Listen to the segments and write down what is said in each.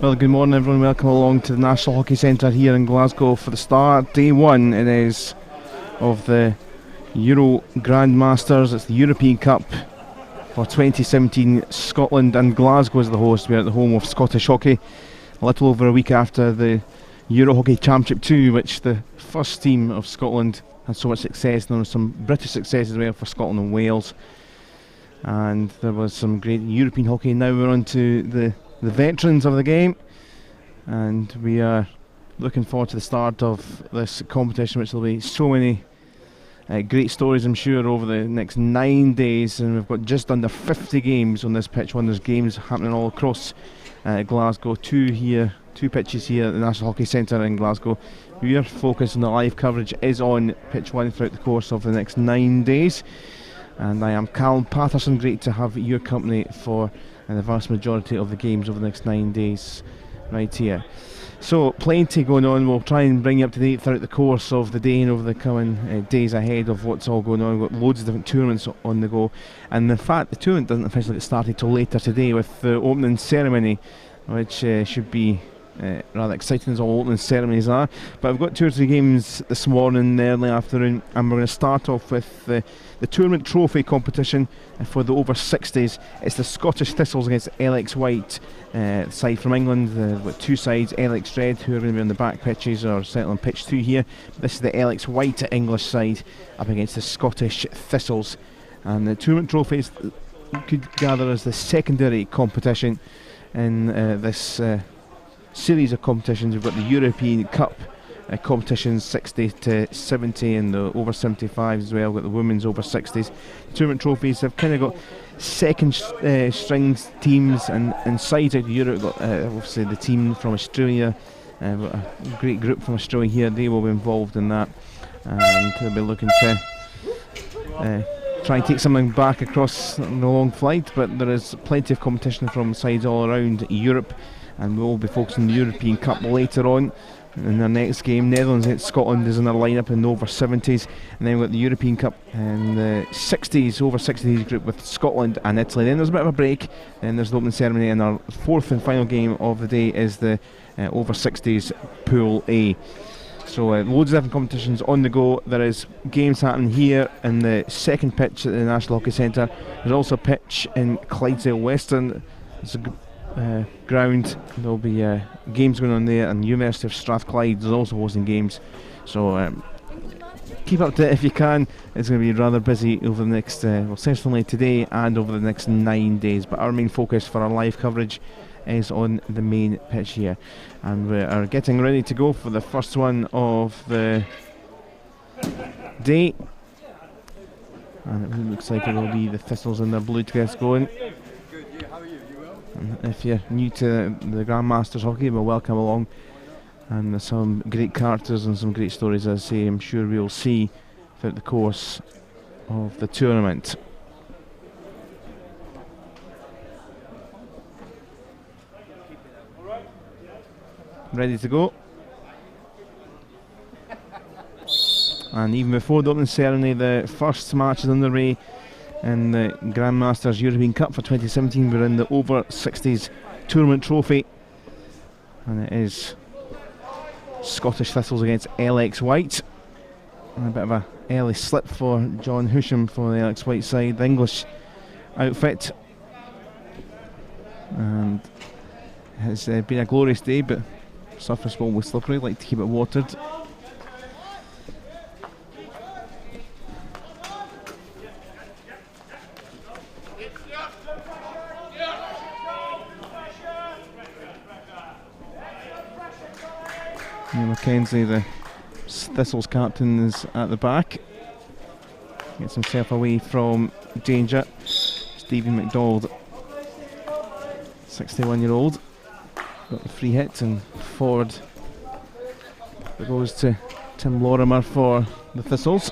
Well, good morning everyone, welcome along to the National Hockey Centre here in Glasgow for the start. Day one it is of the Euro Grandmasters. It's the European Cup for 2017. Scotland and Glasgow is the host. We're at the home of Scottish hockey, a little over a week after the Euro Hockey Championship 2, which the first team of Scotland had so much success, and there was some British success as well for Scotland and Wales, and there was some great European hockey. Now we're on to the veterans of the game, and we are looking forward to the start of this competition, which will be so many great stories, I'm sure, over the next 9 days. And we've got just under 50 games on this pitch. When there's games happening all across Glasgow, two pitches here at the National Hockey Centre in Glasgow. Your focus on the live coverage is on pitch one throughout the course of the next 9 days, and I am Callum Patterson. Great to have your company for the vast majority of the games over the next 9 days right here. So plenty going on. We'll try and bring you up to date throughout the course of the day and over the coming days ahead of what's all going on. We've got loads of different tournaments on the go, and in fact the tournament doesn't officially get started till later today with the opening ceremony, which should be rather exciting, as all opening ceremonies are. But I've got 2 or 3 games this morning, early afternoon, and we're going to start off with the tournament trophy competition for the over 60s. It's the Scottish Thistles against LX White, side from England. We've got 2 sides, LX Red, who are going to be on the back pitches or settle on pitch 2 here. This is the LX White English side up against the Scottish Thistles, and the tournament trophies could gather as the secondary competition in this series of competitions. We've got the European Cup competitions 60 to 70 and the over 75 as well. We've got the women's over 60s. Tournament trophies have kind of got second string teams and sides out of Europe. We've got obviously the team from Australia, we've got a great group from Australia here. They will be involved in that, and they'll be looking to try and take something back across the long flight. But there is plenty of competition from sides all around Europe, and we'll be focusing on the European Cup later on in our next game. Netherlands against Scotland is in our lineup in the over 70s, and then we've got the European Cup in the 60s, over 60s group with Scotland and Italy. Then there's a bit of a break, then there's the opening ceremony, and our 4th and final game of the day is the over 60s Pool A. So loads of different competitions on the go. There is games happening here in the second pitch at the National Hockey Centre. There's also a pitch in Clydesdale Western. It's a ground. There'll be games going on there, and University of Strathclyde is also hosting games. So keep up to it if you can. It's going to be rather busy over the next, certainly today and over the next 9 days. But our main focus for our live coverage is on the main pitch here, and we are getting ready to go for the first one of the day. And it looks like it will be the Thistles in their blue dress going. And if you're new to the Grandmasters hockey, well, welcome along. And there's some great characters and some great stories, as I say, I'm sure we'll see throughout the course of the tournament. Ready to go. And even before the opening ceremony, the first match is underway in the Grandmasters European Cup for 2017. We're in the over 60s tournament trophy, and it is Scottish Thistles against LX White. And a bit of a early slip for John Husham for the LX White side, the English outfit. And it's been a glorious day, but surface will be slippery. Like to keep it watered. Mackenzie, the Thistles captain, is at the back. Gets himself away from danger. Stephen McDonald, 61-year-old, got the free hit, and forward it goes to Tim Lorimer for the Thistles.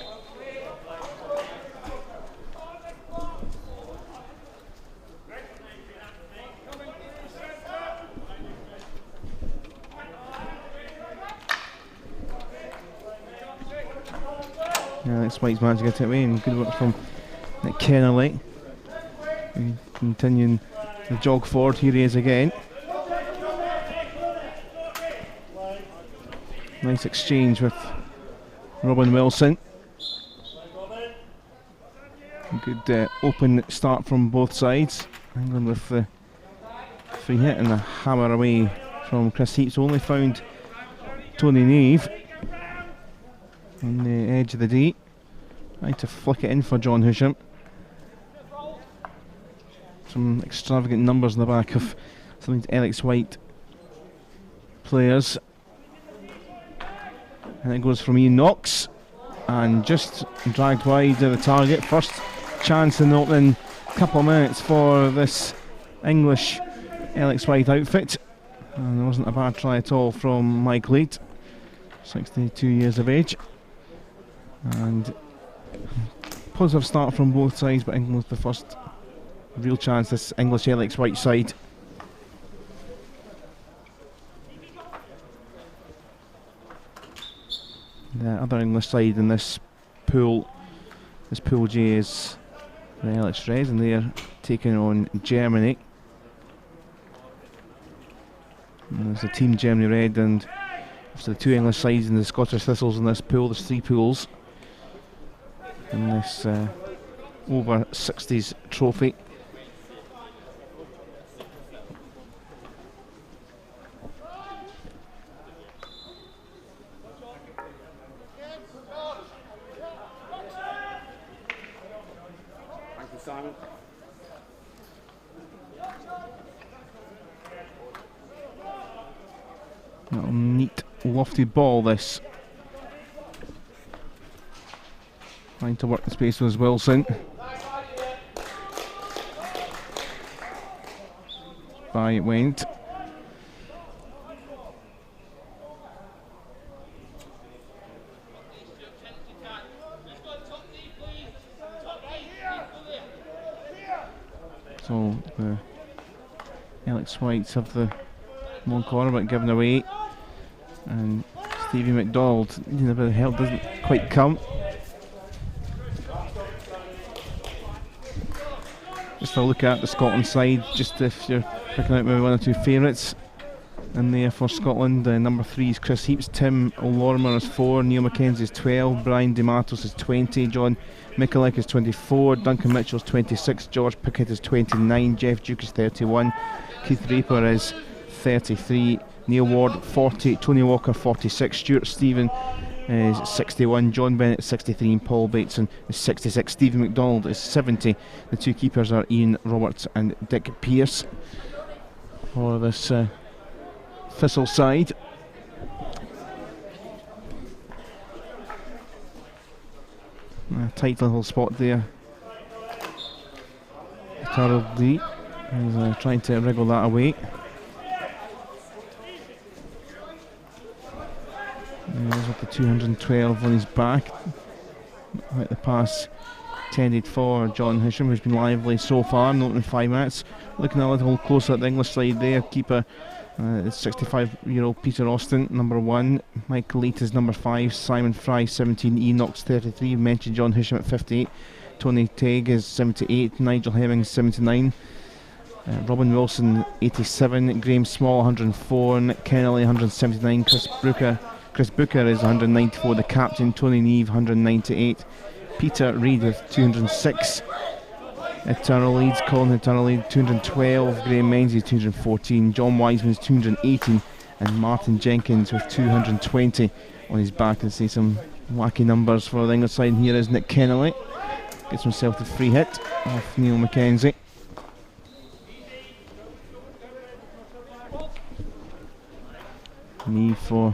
Alex White's managed to get it away, and good work from Nick Kennerly. Continuing the jog forward, here he is again. Nice exchange with Robin Wilson. Good open start from both sides. England with the free hit and a hammer away from Chris Heaps. Only found Tony Neve on the edge of the D. Trying to flick it in for John Husham. Some extravagant numbers in the back of some of these Alex White players. And it goes from Ian Knox and just dragged wide of the target. First chance in the opening couple of minutes for this English Alex White outfit. And there wasn't a bad try at all from Mike Leite, 62 years of age. And positive start from both sides, but England with the first real chance, this English Alex White side. The other English side in this pool G, is the Alex Reds, and they're taking on Germany. And there's the team Germany Red, and after the two English sides and the Scottish Thistles in this pool, there's three pools in this over 60s trophy. Thank you, Simon. Little neat lofty ball this. Trying to work the space with Wilson. By it went. So the Alex Whites have the long corner, but given away, and Stevie McDonald needing a bit of help, doesn't quite come. Just a look at the Scotland side, just if you're picking out maybe one or two favourites in there for Scotland. Number 3 is Chris Heaps, Tim Lorimer is 4, Neil Mackenzie is 12, Brian DeMatos is 20, John Mikulik is 24, Duncan Mitchell is 26, George Pickett is 29, Jeff Duke is 31, Keith Draper is 33, Neil Ward 40, Tony Walker 46, Stuart Stephen is 61, John Bennett 63, and Paul Bateson is 66. Stephen McDonald is 70. The two keepers are Ian Roberts and Dick Pearce for this Thistle side. A tight little spot there. Turtle D is trying to wriggle that away. There's with the 212 on his back. Right, the pass intended for John Husham, who's been lively so far, not in 5 minutes. Looking a little closer at the English side there, keeper 65-year-old Peter Austin, number 1. Mike Leite is number 5. Simon Fry, 17. E. Knox, 33. Mentioned John Husham at 58. Tony Tegg is 78. Nigel Hemmings, 79. Robin Wilson, 87. Graham Small, 104. Nick Kennelly, 179. Chris Booker is 194. The captain, Tony Neve, 198. Peter Reid with 206. Eternal leads, Colin Eternal lead 212, Graham Menzies 214, John Wiseman is 218, and Martin Jenkins with 220 on his back. And see some wacky numbers for the English side. Here is Nick Kennelly, gets himself the free hit off Neil Mackenzie. Neve for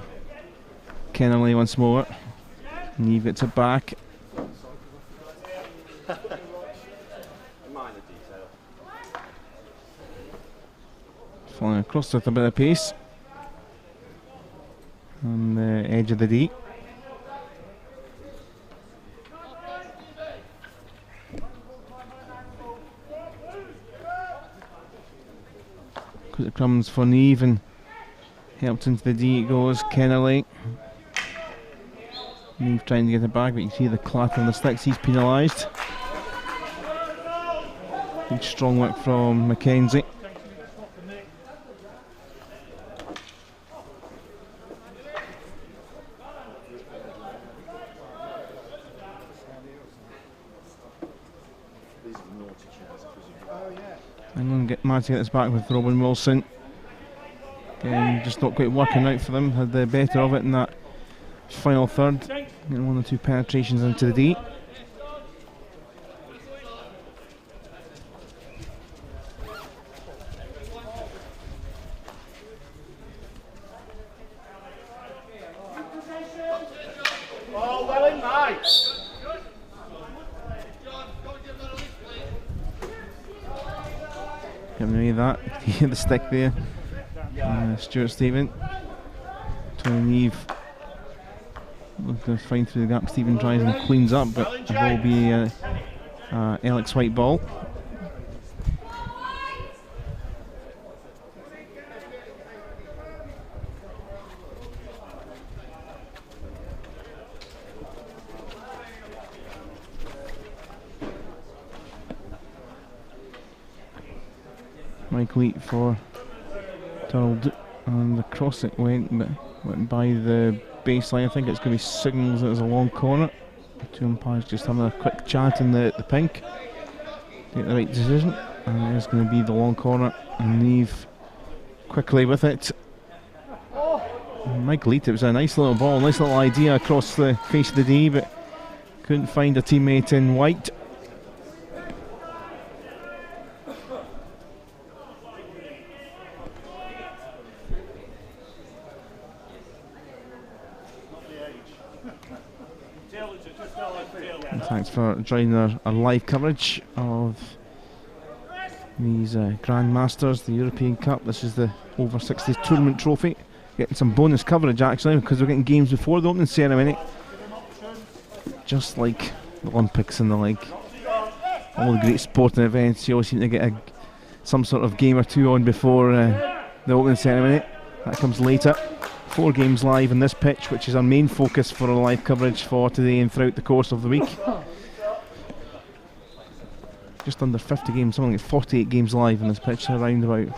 Kennelly once more. Neve gets it back. Falling across with a bit of pace on the edge of the D. It comes for Neve and helped into the D it goes. Kennelly. Neve trying to get it back, but you can see the clatter on the sticks. He's penalised. Good strong work from Mackenzie. managed to get this back with Robin Wilson. Again, just not quite working out for them. Had the better of it in that final third. Getting 1 or 2 penetrations into the D. Oh, well in, mate. Giving away that. The stick there. Stuart Stephen. Trying to leave. Looking to find through the gap. Stephen tries and cleans up, but the ball will be Alex White ball. Mike Leet for Turled, and across it went, but went by the baseline. I think it's going to be signals that it's a long corner. The two umpires just having a quick chat in the pink. Take the right decision, and it is going to be the long corner, and Neve quickly with it. And Mike Leet, it was a nice little ball, nice little idea across the face of the D, but couldn't find a teammate in White. Thanks for joining our live coverage of these Grand Masters, the European Cup. This is the o60 tournament trophy. Getting some bonus coverage actually, because we're getting games before the opening ceremony. Just like the Olympics and all the great sporting events, you always seem to get some sort of game or two on before the opening ceremony. That comes later. 4 games live on this pitch, which is our main focus for our live coverage for today and throughout the course of the week. Just under 50 games, something like 48 games live on this pitch. Around about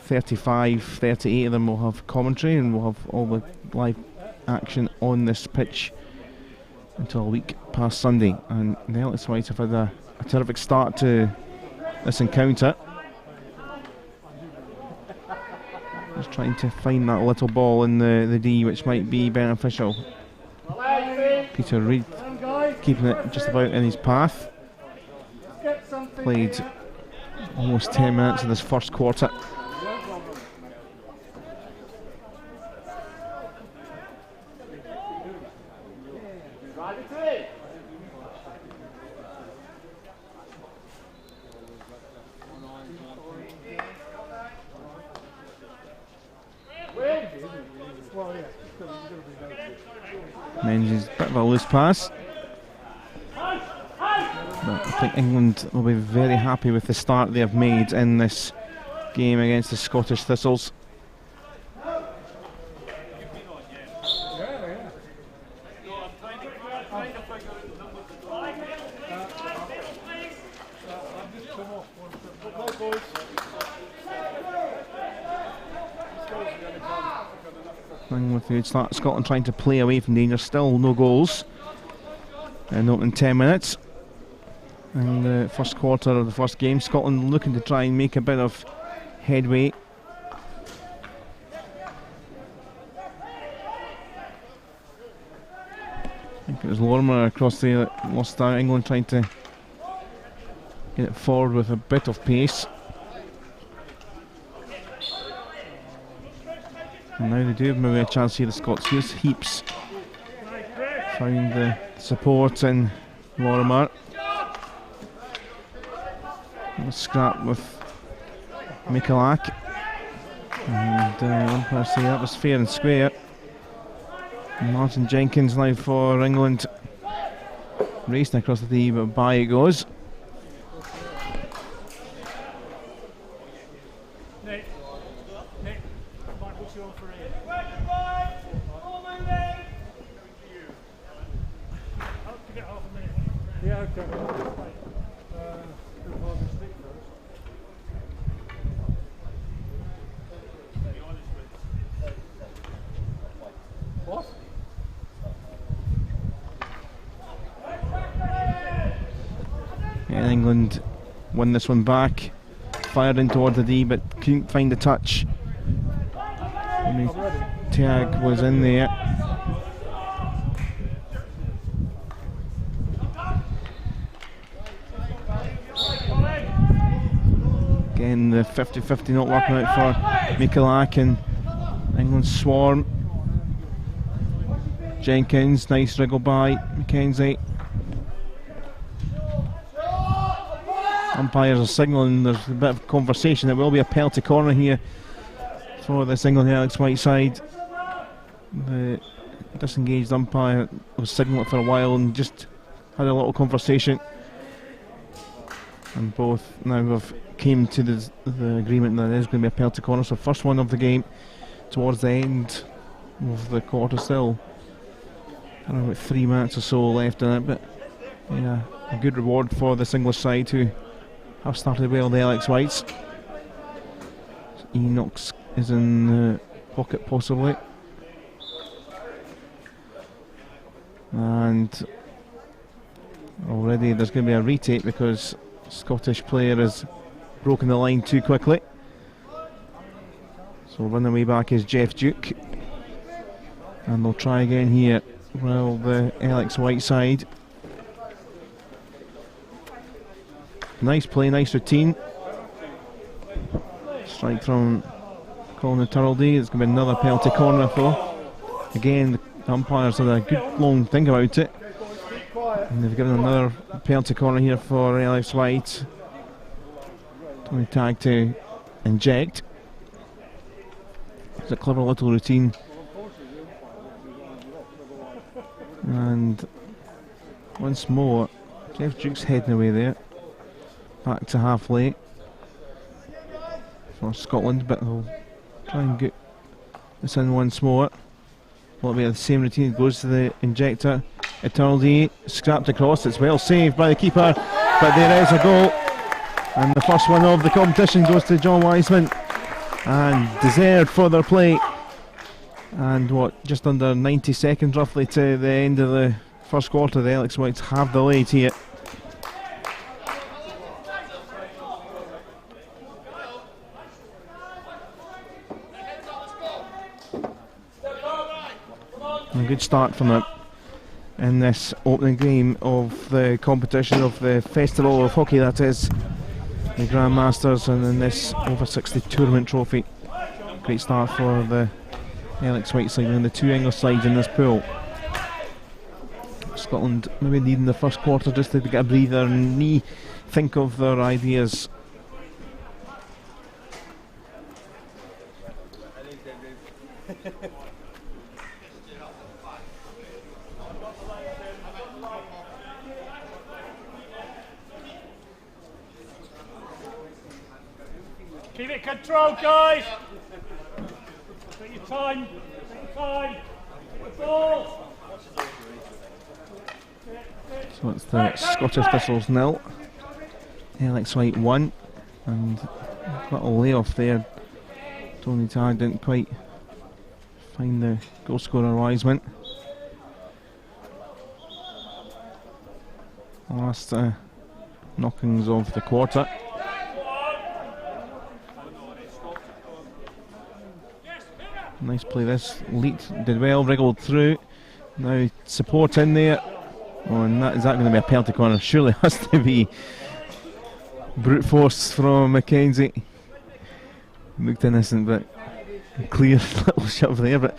35, 38 of them will have commentary, and we'll have all the live action on this pitch until a week past Sunday. And the Alex Whites have had a terrific start to this encounter. Just trying to find that little ball in the D, which might be beneficial. Peter Reid keeping it just about in his path. Played almost 10 minutes of this first quarter. Menzies, bit of a loose pass. But I think England will be very happy with the start they have made in this game against the Scottish Thistles. With the good start, Scotland trying to play away from danger, still no goals in the opening 10 minutes. In the first quarter of the first game, Scotland looking to try and make a bit of headway. I think it was Lorimer across the lost out. England trying to get it forward with a bit of pace. And now they do have maybe a chance here, the Scots. Here's Heaps. Found the support in Lorimer. A scrap with Michalak. And umpire say that was fair and square. And Martin Jenkins now for England. Racing across the D, but by it goes. And England win this one back fired in toward the D, but couldn't find the touch. Tag was in there. Again, the 50-50 not working out for Reelick and England's swarm. Jenkins, nice wriggle by Mackenzie. Umpires are signalling there's a bit of conversation. There will be a penalty corner here for this England Alex White side. The disengaged umpire was signaling for a while and just had a little conversation. And both now have came to the agreement that there is going to be a penalty corner. So first one of the game towards the end of the quarter still. I don't know, about 3 minutes or so left in it, but yeah, a good reward for this English side who have started well, the Alex Whites. Enoch is in the pocket possibly. And already there's going to be a retake because Scottish player has broken the line too quickly. So running way back is Jeff Duke. And they'll try again here. Well, the Alex White side. Nice play, nice routine. Strike from Colin Turaldy. It's going to be another penalty corner though. Again, the umpires had a good long think about it. And they've given another penalty corner here for Alex White. Tony Tag to inject. It's a clever little routine. And once more, Jeff Duke's heading away there. Back to halfway for Scotland, but they'll try and get this in once more. Will it be the same routine? It goes to the injector. Eternality scrapped across. It's well saved by the keeper, but there is a goal. And the first one of the competition goes to John Wiseman. And deserved further play. And what, just under 90 seconds roughly to the end of the first quarter. The Alex Whites have the lead here. A good start from them in this opening game of the competition of the Festival of Hockey, that is the Grand Masters, and in this o60 tournament trophy. Great start for the Alex White side and the two English sides in this pool. Scotland maybe needing the first quarter just to get a breather and think of their ideas. Keep it controlled, guys. Take your time. Take your time. Take the ball. So it's the Scottish Thistles 0, Alex White 1, and got a layoff there. Tony Tag didn't quite find the goal scorer Wiseman. Last knockings of the quarter. Nice play this. Leaked, did well, wriggled through. Now support in there. Oh, and is that going to be a penalty corner? Surely has to be. Brute force from Mackenzie. Looked innocent, but clear little shove there. But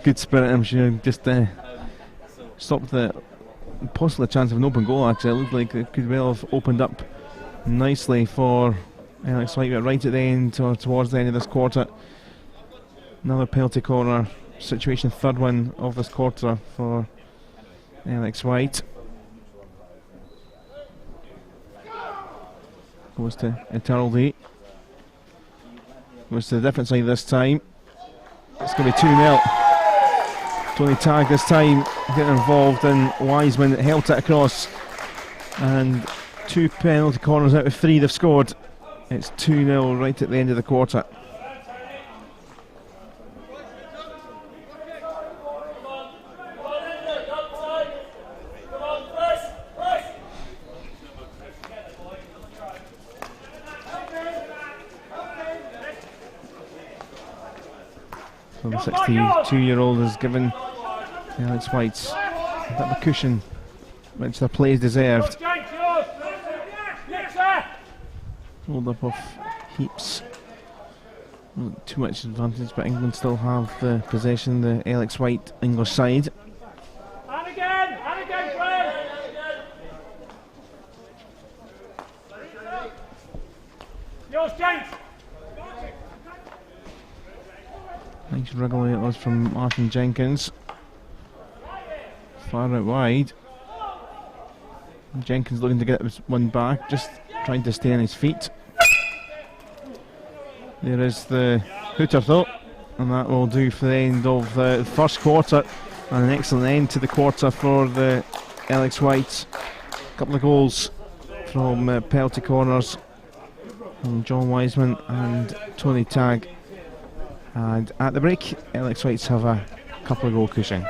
good spirit, I'm sure. Just stopped the possible chance of an open goal. Actually, it looked like it could well have opened up nicely for Alex White, but right at the end or towards the end of this quarter. Another penalty corner situation, third one of this quarter for Alex White. Goes to Eternality. Goes to the different side this time. It's going to be 2-0. Tony Tag this time getting involved, and Wiseman held it across. And 2 penalty corners out of 3 they've scored. It's 2-0 right at the end of the quarter. So the 62-year-old has given the Alex Whites a bit of a cushion, which their play is deserved. Hold up of heaps. Not too much advantage, but England still have the possession, the Alex White English side. And again, Fred! Yours, James! Nice wriggle it was from Martin Jenkins. Far out wide. Jenkins looking to get this one back, just trying to stay on his feet. There is the hooter though, and that will do for the end of the first quarter, and an excellent end to the quarter for the Alex Whites. A couple of goals from penalty corners from John Wiseman and Tony Tagg. And at the break, Alex Whites have a couple of goal cushion.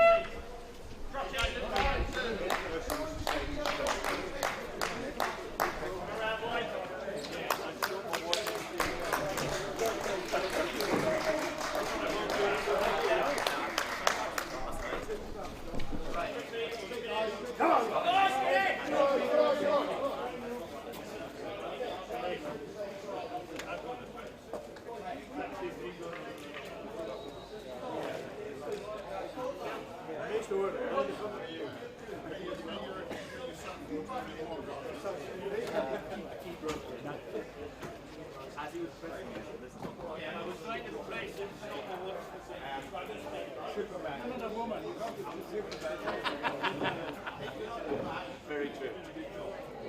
Very true.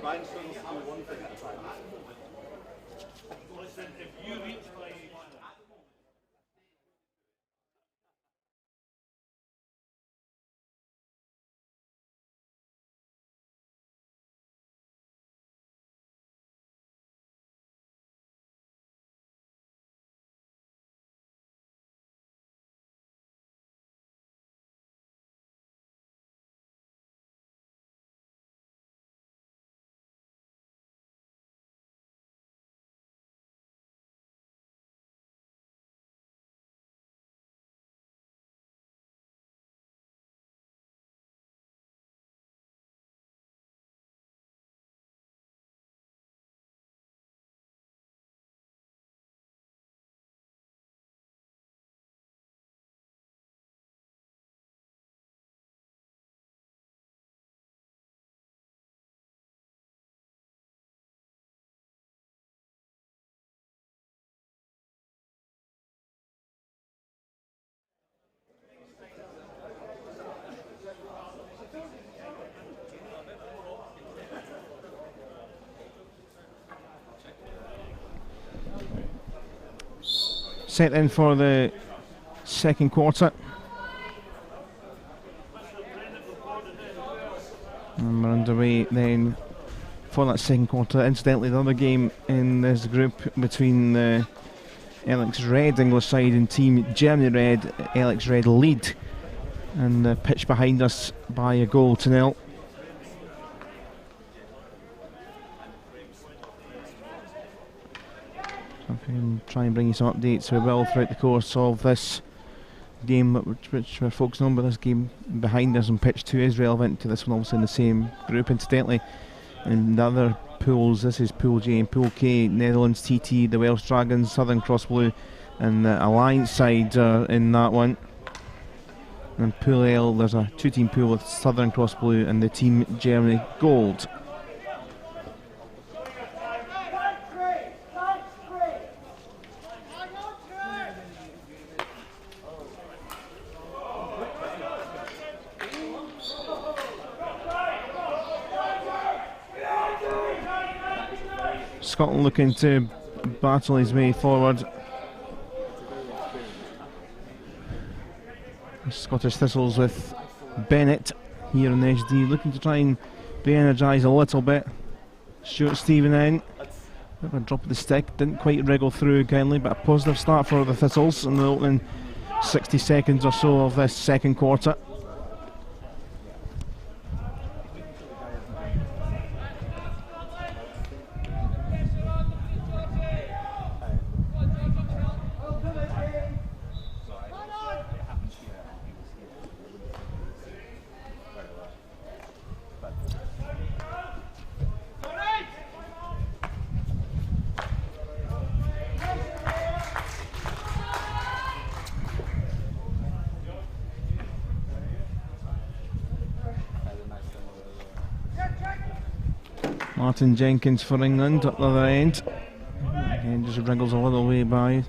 Ryan's trying to do one thing at a time. Listen, if you reach my... Set in for the second quarter. And we're underway then for that second quarter. Incidentally, the other game in this group between the Alex Red English side and Team Germany Red, Alex Red lead, and the pitch behind us by a goal to nil. If we can try and bring you some updates, we will throughout the course of this game which we're focusing on, but this game behind us on pitch 2 is relevant to this one, also in the same group. Incidentally, in the other pools, this is Pool J and Pool K, Netherlands TT, the Welsh Dragons, Southern Cross Blue and the Alliance side are in that one. And Pool L, there's a 2-team pool with Southern Cross Blue and the Team Germany Gold. Scotland looking to battle his way forward. Scottish Thistles with Bennett here in the HD, looking to try and re-energise a little bit. Stuart Stephen in. Bit of a drop of the stick, didn't quite wriggle through kindly, but a positive start for the Thistles in the opening 60 seconds or so of this second quarter. Martin Jenkins for England at the other end. Again, just wriggles a little way by.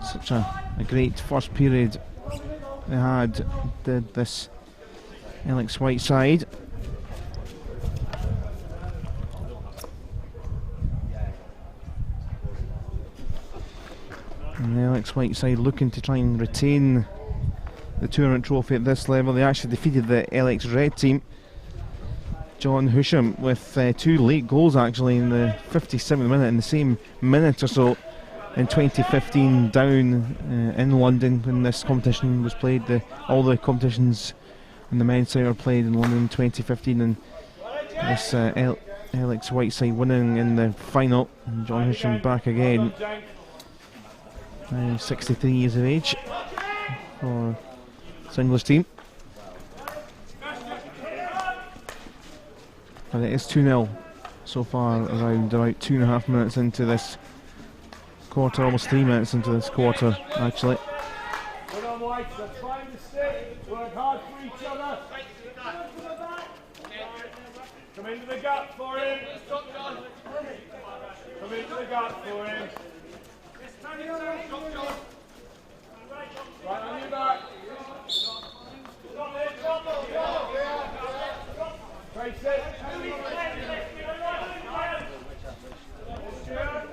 Such a great first period they had, did this Reelick's white side. And the Reelick's white side looking to try and retain the tournament trophy at this level. They actually defeated the Reelick's red team, John Husham, with 2 late goals actually in the 57th minute, in the same minute or so in 2015 down in London when this competition was played. All the competitions in the men's side were played in London in 2015, and this Reelick's white side winning in the final. And John Husham back again, 63 years of age for this English team. And it is 2-0 so far, around about 2.5 minutes into this quarter, almost 3 minutes into this quarter actually. Good on White, so find the stick, work hard for each other. Come into the gap for him. Come into the gap for him. Right on your back.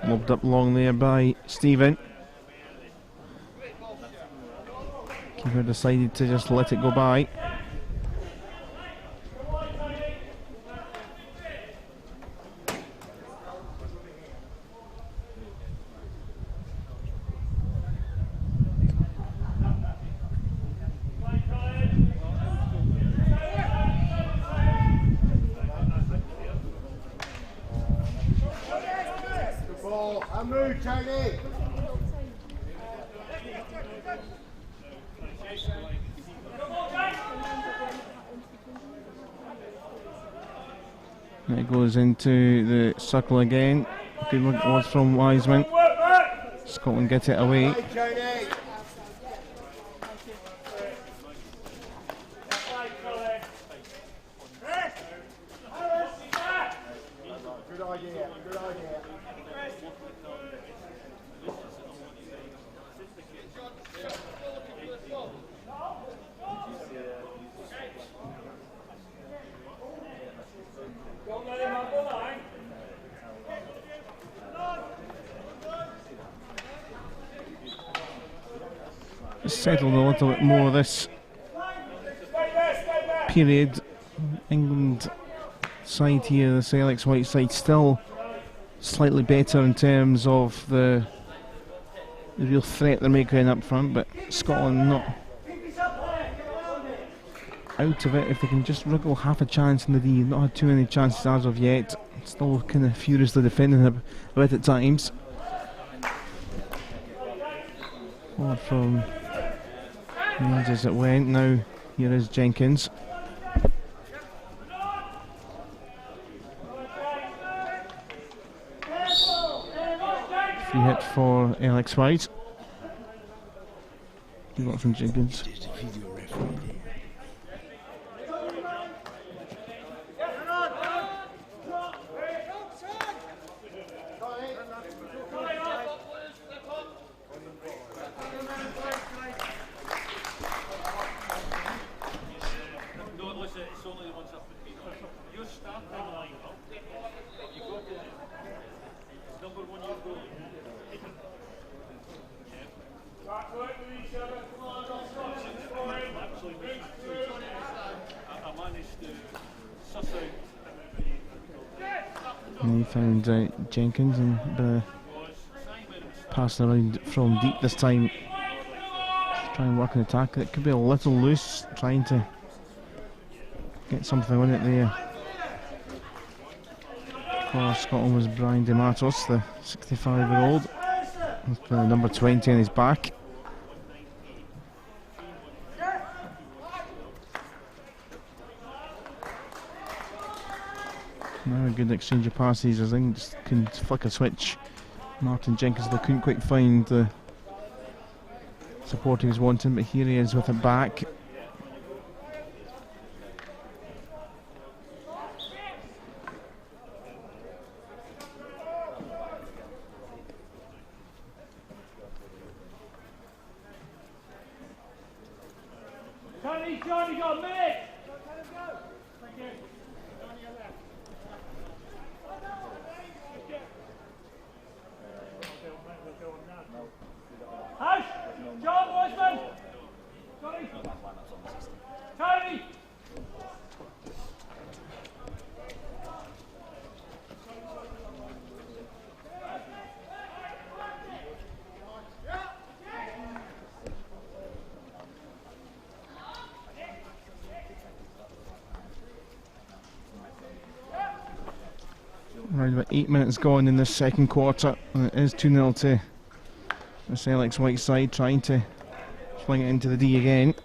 Lobbed up long there by Stephen. Keeper decided to just let it go by. And it goes into the circle again. Good look it was from Wiseman. Scotland get it away. Settled a little bit more this period. England side here, the Reelick's white side, still slightly better in terms of the real threat they're making up front, but Scotland not out of it. If they can just wriggle half a chance in the D, not had too many chances as of yet. Still kind of furiously defending a bit at times. Forward from Means as it went. Now here is Jenkins. Free hit for Reelick's white. Good luck from Jenkins. And he found Jenkins and passed around from deep this time. Try and work an attack. It could be a little loose, trying to get something on it there. For Scotland was Brian DeMatos, the 65-year-old, with number 20 on his back. Now a good exchange of passes as England just can flick a switch. Martin Jenkins, they couldn't quite find the support he was wanting, but here he is with it back. Johnny, got a minute! Thank you. House! John Wiseman! Johnny! Tony! Around about 8 minutes gone in this second quarter, and it is 2-0 to this Reelick's white side, trying to fling it into the D again.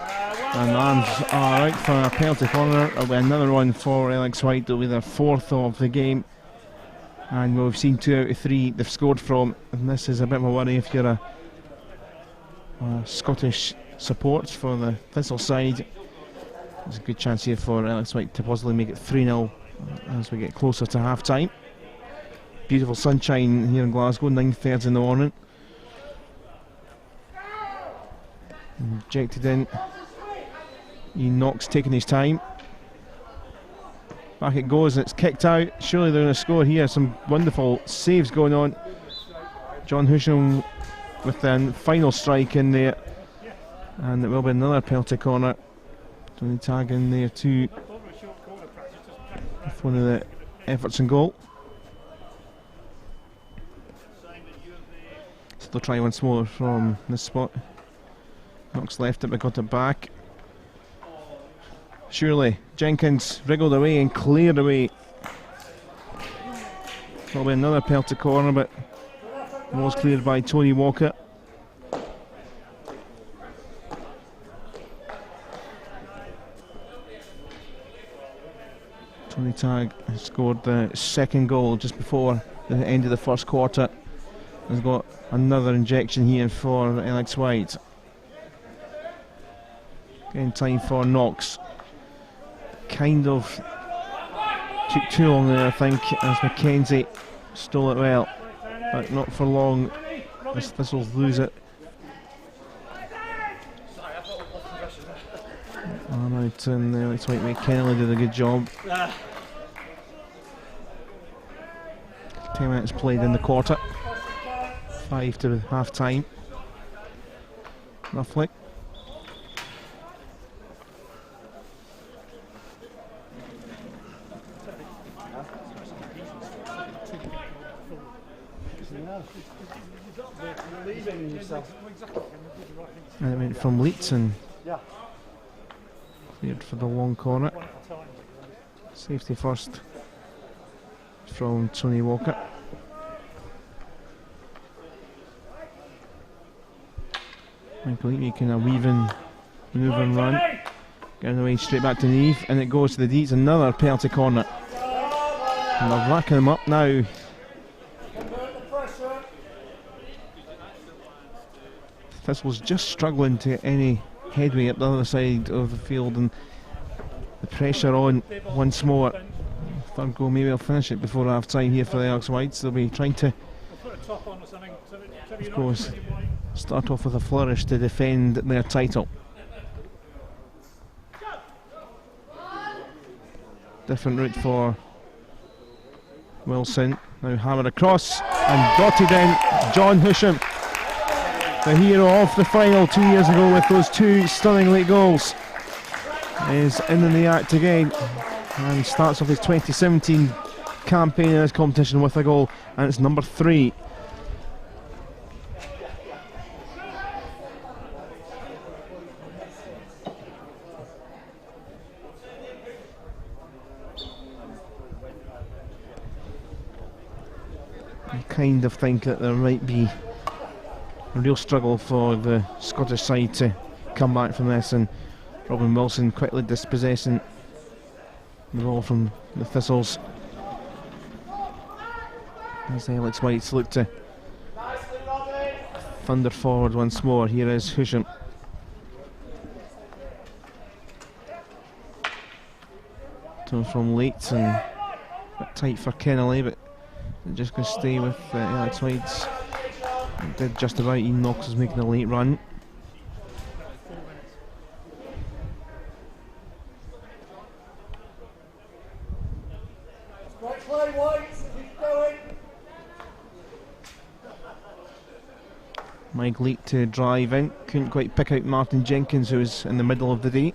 And arms are out for a penalty corner. It'll be another one for Reelick's white. It'll be their fourth of the game, and we've seen 2 out of 3 they've scored from, and this is a bit of a worry if you're a Scottish support for the Thistles side. There's a good chance here for Reelick's white to possibly make it 3-0 as we get closer to half time. Beautiful sunshine here in Glasgow, 9:30 in the morning. Injected in. Ian Knox taking his time. Back it goes, and it's kicked out. Surely they're going to score here. Some wonderful saves going on. John Husham with the final strike in there, and it will be another penalty corner. Tony Tag in there too with one of the efforts in goal. So they'll try once more from this spot. Knox left it but got it back. Surely Jenkins wriggled away and cleared away. Probably another penalty corner, but was cleared by Tony Walker. Tony Tag has scored the second goal just before the end of the first quarter. Has got another injection here for Reelick's white. Getting time for Knox. Kind of took too long there, I think, as Mackenzie stole it well, but not for long as Thistles lose it. Out and Reelick's white. Kennelly did a good job. 10 minutes played in the quarter. 5 to half time. Roughly. And it went from Leeds and cleared for the long corner. Safety first from Tony Walker. Michael Eaton making a weaving manoeuvre and run. Getting away straight back to Neve, and it goes to the D. It's another penalty corner. And they're racking them up now. Thistles just struggling to get any headway up the other side of the field, and the pressure on once more. Third goal, maybe I'll finish it before half time here for the Reelick's Whites. They'll be trying to, of course, start off with a flourish to defend their title. Different route for Wilson. Now hammered across and dotted in. John Husham, the hero of the final 2 years ago with those 2 stunning late goals, is in the act again and starts off his 2017 campaign in this competition with a goal, and it's number 3. I kind of think that there might be a real struggle for the Scottish side to come back from this, and Robin Wilson quickly dispossessing the ball from the Thistles. As the Reelick's Whites look to thunder forward once more. Here is Husham. Turn from late and a bit tight for Kennelly, but they're just going to stay with Reelick's Whites. Did just about. Ian Knox was making a late run. Mike Leake to drive in. Couldn't quite pick out Martin Jenkins, who was in the middle of the day.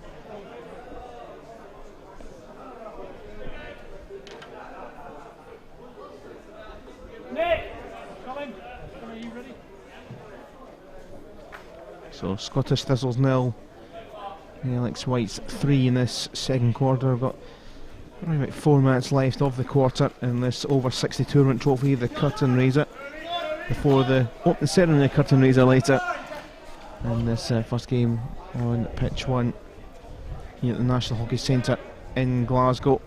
So Scottish Thistles 0, Alex White's 3 in this second quarter. We've got around about 4 minutes left of the quarter in this o60 tournament trophy, the curtain raiser, before the opening ceremony curtain raiser later. And this first game on pitch 1 here at the National Hockey Centre in Glasgow.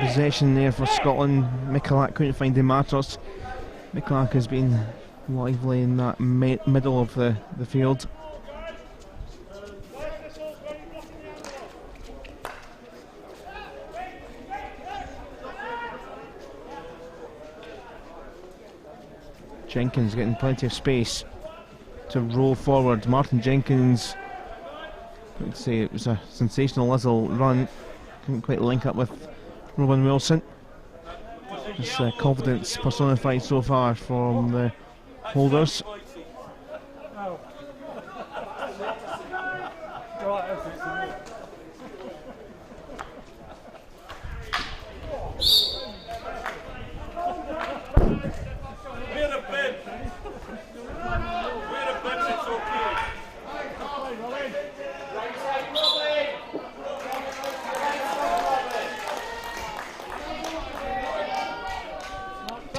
Possession there for Scotland. Michalak couldn't find Dematos. Michalak has been lively in that middle of the field. Jenkins getting plenty of space to roll forward. Martin Jenkins, I would say it was a sensational little run. Couldn't quite link up with Robin Wilson. His confidence personified so far from the holders.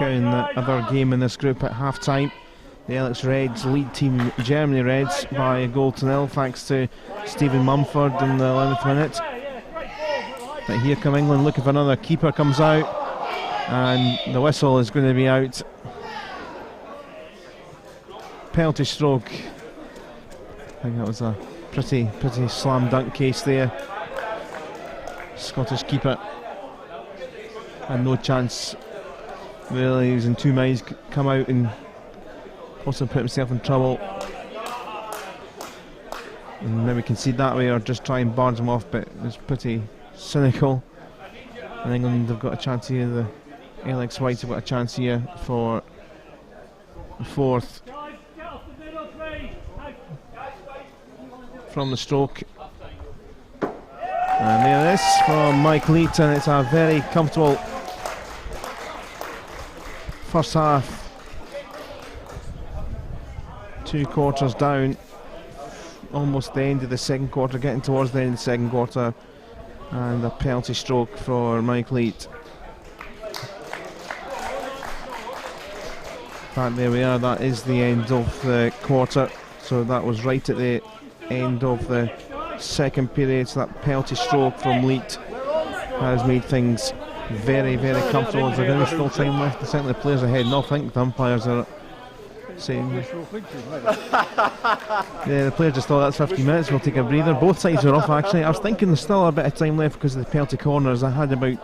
In the other game in this group at half time, the Alex Reds lead Team Germany Reds by a goal to 0 thanks to Stephen Mumford in the 11th minute. But here come England looking for another. Keeper comes out and the whistle is going to be out. Penalty stroke. I think that was a pretty slam dunk case there. Scottish keeper had no chance. Really, he was in two minds, come out and also put himself in trouble. And maybe concede that way or just try and barge him off, but it was pretty cynical. And England have got a chance here, the Alex Whites have got a chance here for the fourth. From the stroke. And there it is from Mike Leake, and it's a very comfortable first half. 2 quarters down, almost the end of the second quarter, getting towards the end of the second quarter, and a penalty stroke for Mike Leake. And there we are, that is the end of the quarter, so that was right at the end of the second period. So that penalty stroke from Leake has made things very comfortable. Is there any still time left? Certainly the players are heading off. I think the umpires are saying yeah, the players just thought that's 15 minutes, we'll take a breather. Both sides are off actually. I was thinking there's still a bit of time left because of the penalty corners. I had about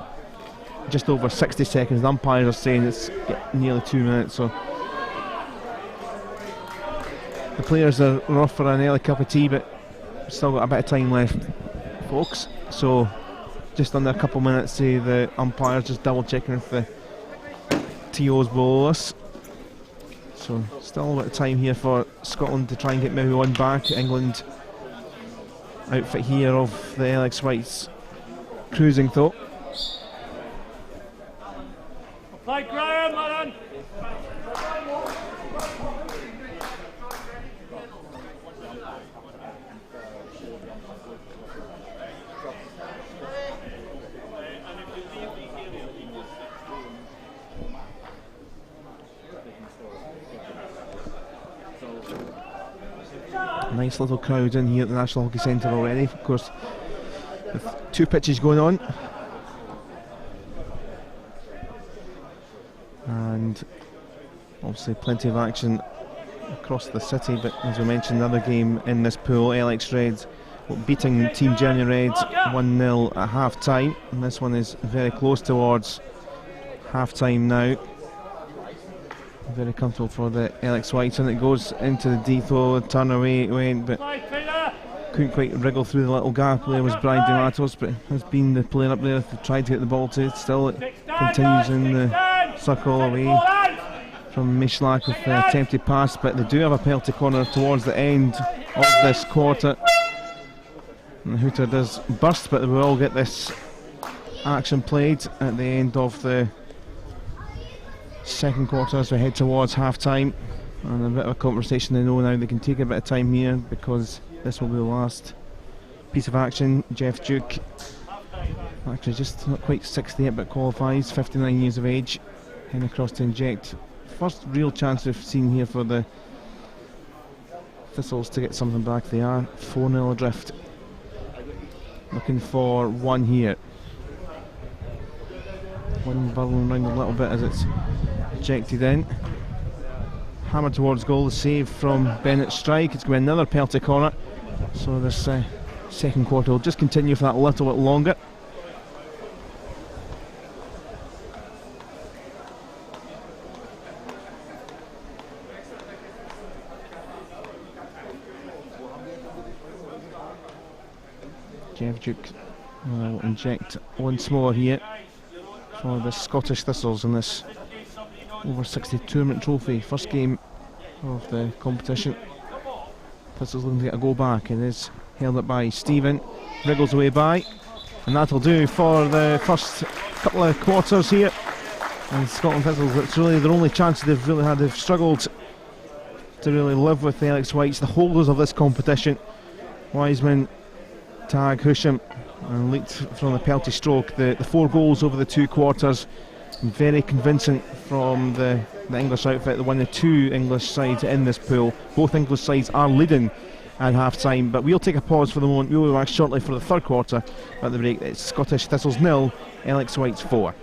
just over 60 seconds. The umpires are saying it's nearly 2 minutes, so the players are off for an early cup of tea, but still got a bit of time left, folks. So just under a couple minutes to the umpires, just double checking if the TO's below us. So still a bit of time here for Scotland to try and get maybe one back. England outfit here of the Alex Whites cruising though. Play Graham, man. Nice little crowd in here at the National Hockey Centre already, of course, with 2 pitches going on. And Obviously plenty of action across the city, but as we mentioned, another game in this pool, LX Reds beating Team Germany Reds 1-0 at half time, and this one is very close towards half time now. Very comfortable for the LX Whites, and it goes into the D throw, turn away it went, but couldn't quite wriggle through the little gap. There was Brian DeMatos, but has been the player up there who tried to get the ball to it. Still it continues in the circle away from Mishlak with the attempted pass, but they do have a penalty corner towards the end of this quarter. And the hooter does burst, but we will get this action played at the end of the second quarter as we head towards half time. And a bit of a conversation, they know now they can take a bit of time here because this will be the last piece of action. Jeff Duke, actually just not quite 60 yet, but qualifies, 59 years of age, heading across to inject. First real chance we've seen here for the Thistles to get something back. They are 4-0 adrift. Looking for one here. One burrowing around a little bit as it's ejected in. Hammer towards goal, the save from Bennett's strike. It's going to be another penalty corner. So this second quarter will just continue for that little bit longer. Jeff Duke will inject once more here for the Scottish Thistles in this over 60 tournament trophy. First game of the competition. Thistles looking to get a go back. It is held up by Stephen. Wriggles away by. And that'll do for the first couple of quarters here. And Scotland Thistles, it's really their only chance they've really had. They've struggled to really live with the Alex Whites, the holders of this competition. Wiseman, Tag, Husham, and leaked from the penalty stroke. The 4 goals over the 2 quarters, very convincing from the English outfit, the one of the 2 English sides in this pool. Both English sides are leading at half time, but we'll take a pause for the moment. We'll be back shortly for the third quarter at the break. It's Scottish Thistles 0, Alex Whites 4.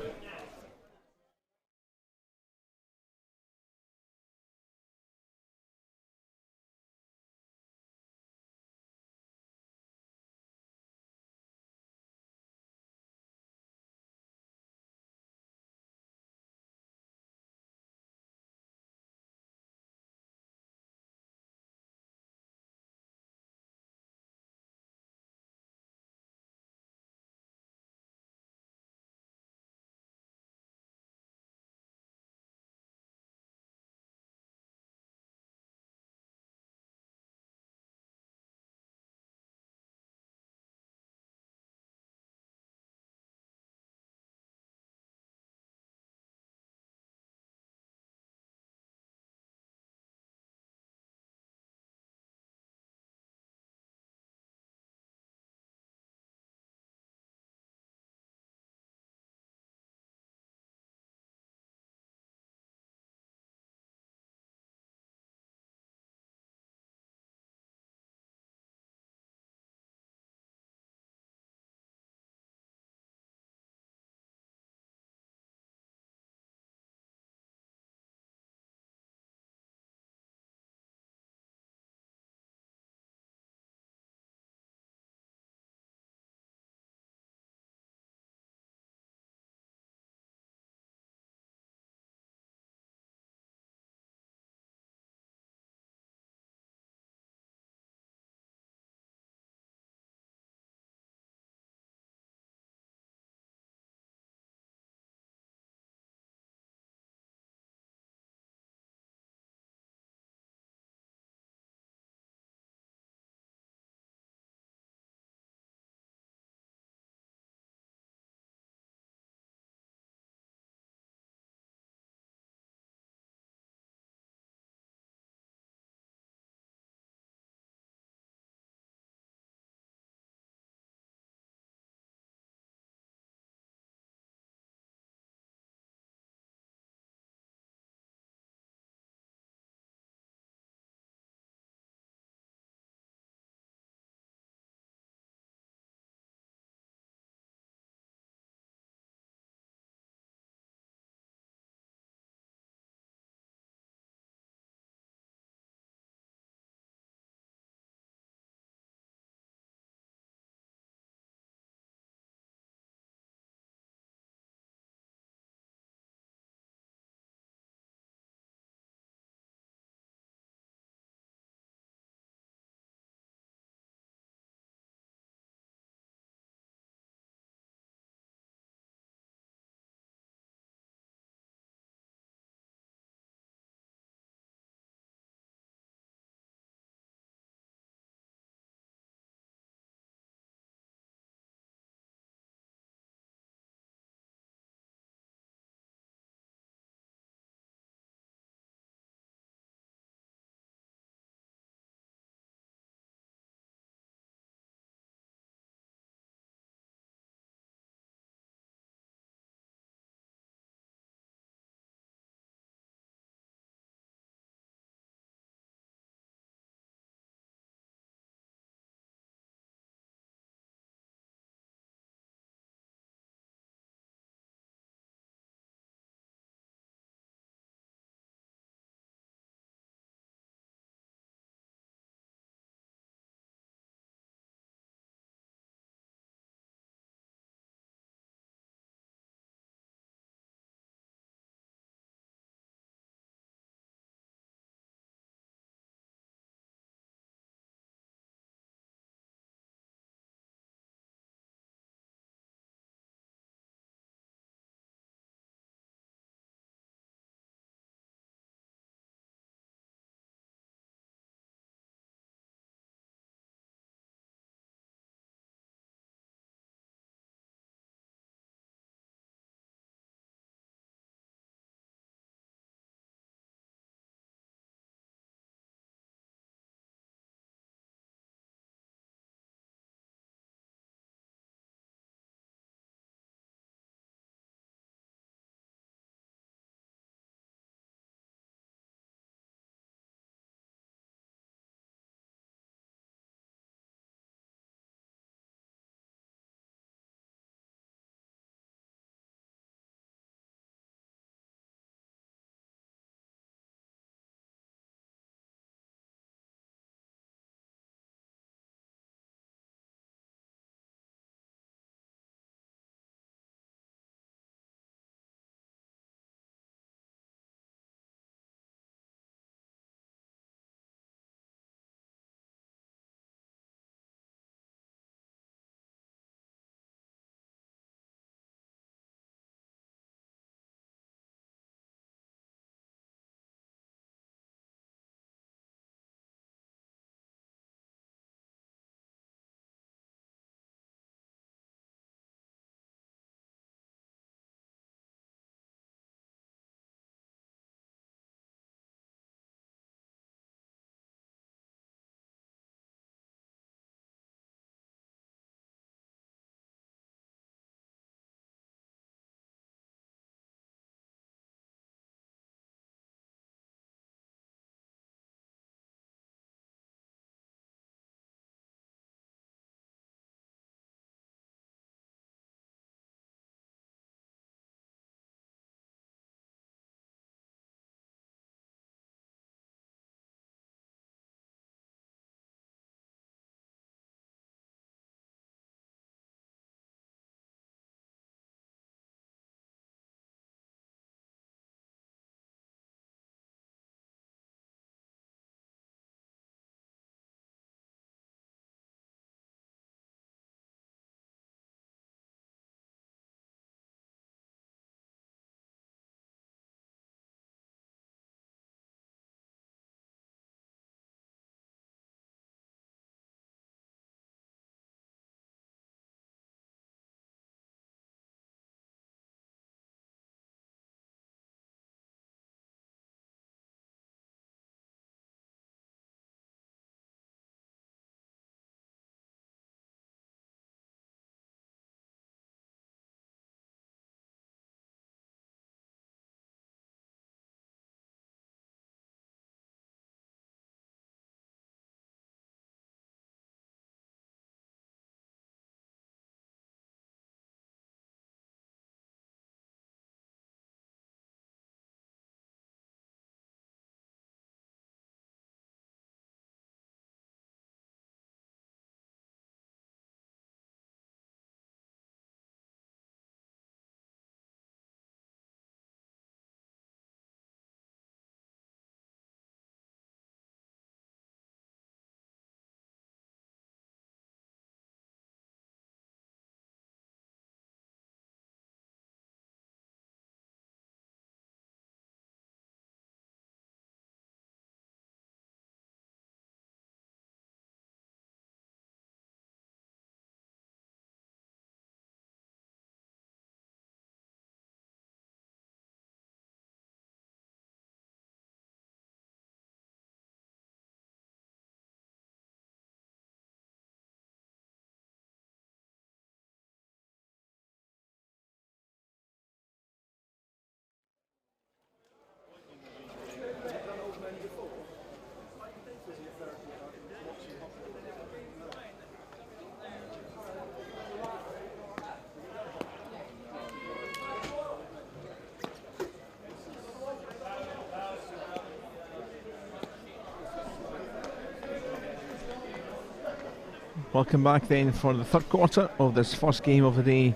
Welcome back then for the third quarter of this first game of the day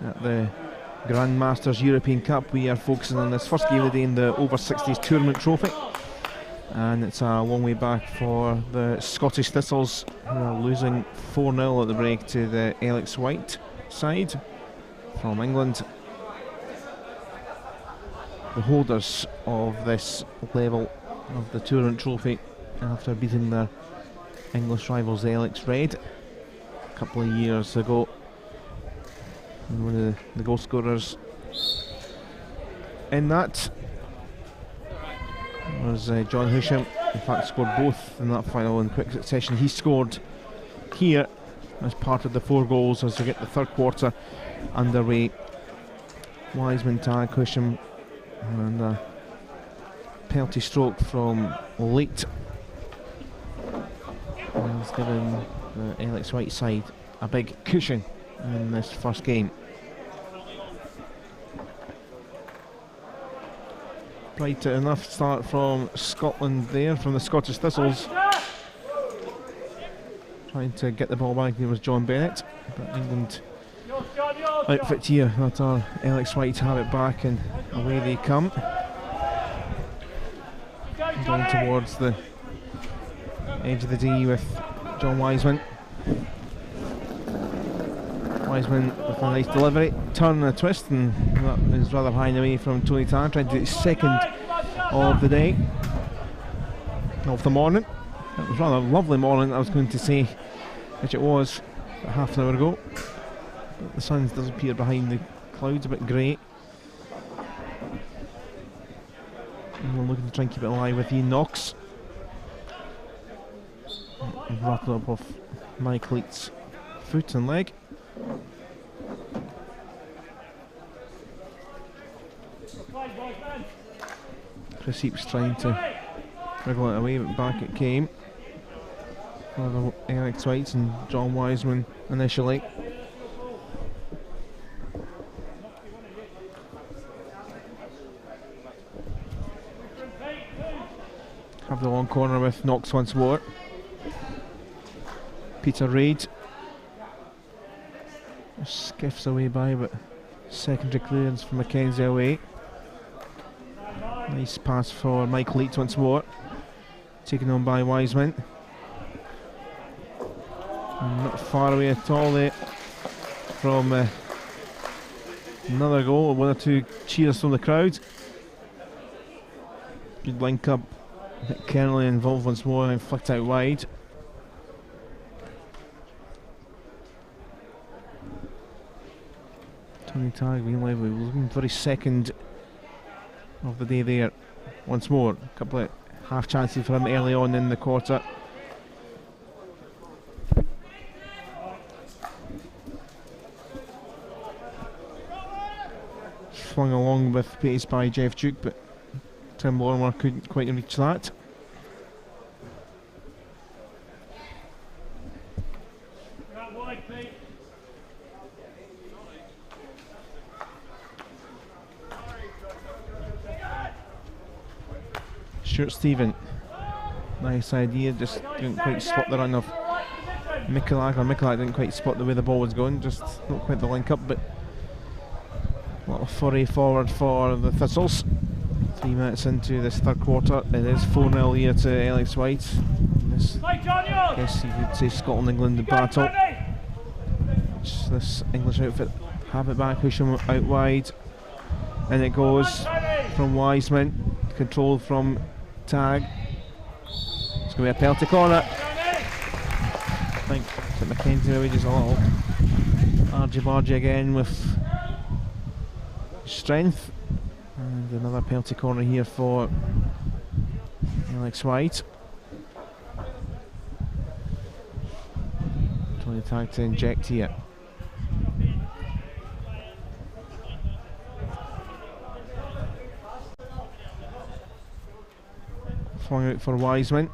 at the Grandmasters European Cup. We are focusing on this first game of the day in the over-60s tournament trophy, and it's a long way back for the Scottish Thistles, who are losing 4-0 at the break to the Alex White side from England, the holders of this level of the tournament trophy, after beating their English rivals, the Alex Red, a couple of years ago. And one of the goal scorers in that was John Husham. In fact, scored both in that final in quick succession. He scored here as part of the 4 goals as we get the third quarter underway. Wiseman tag Husham, and a penalty stroke from Late has given the Alex White side a big cushion in this first game. Bright enough start from Scotland there, from the Scottish Thistles. Trying to get the ball back, there was John Bennett, but England outfit here, let our Alex White have it back, and away they come. Going towards the edge of the D with John Wiseman. Wiseman with a nice delivery, turn and a twist, and that is rather high and away from Tony Tan, trying to do his second of the day, of the morning. It was rather a lovely morning, I was going to say, which it was half an hour ago. But the sun does appear behind the clouds, a bit grey. And we're looking to try and keep it alive with Ian Knox. Rattled up off Mike Leake's foot and leg. Chris Heaps trying to wriggle it away, but back it came for the Alex Whites and John Wiseman initially. Have the long corner with Knox once more. Peter Reid skiffs away by, but secondary clearance from Mackenzie away. Nice pass for Mike Leake once more, taken on by Wiseman. And not far away at all there from another goal. 1 or 2 cheers from the crowd. Good link up. Kennelly involved once more and flicked out wide. Tony Tag being lively, looking for his second of the day there. Once more, a couple of half chances for him early on in the quarter. Flung along with pace by Jeff Duke, but Tim Lorimer couldn't quite reach that. Stuart Stephen, nice idea, just didn't quite spot the run of Mikulak, or Mikulak didn't quite spot the way the ball was going, just not quite the link up, but a little foray forward for the Thistles. 3 minutes into this third quarter, it is 4-0 here to Alex White. This, I guess you could say, Scotland-England battle. This English outfit have it back, push him out wide, and it goes from Wiseman, controlled from Tag. It's going to be a penalty corner. I think that Mackenzie maybe just a little argy-bargy again with strength. And another penalty corner here for Alex White. Tony Tag to inject here. Flung out for Wiseman.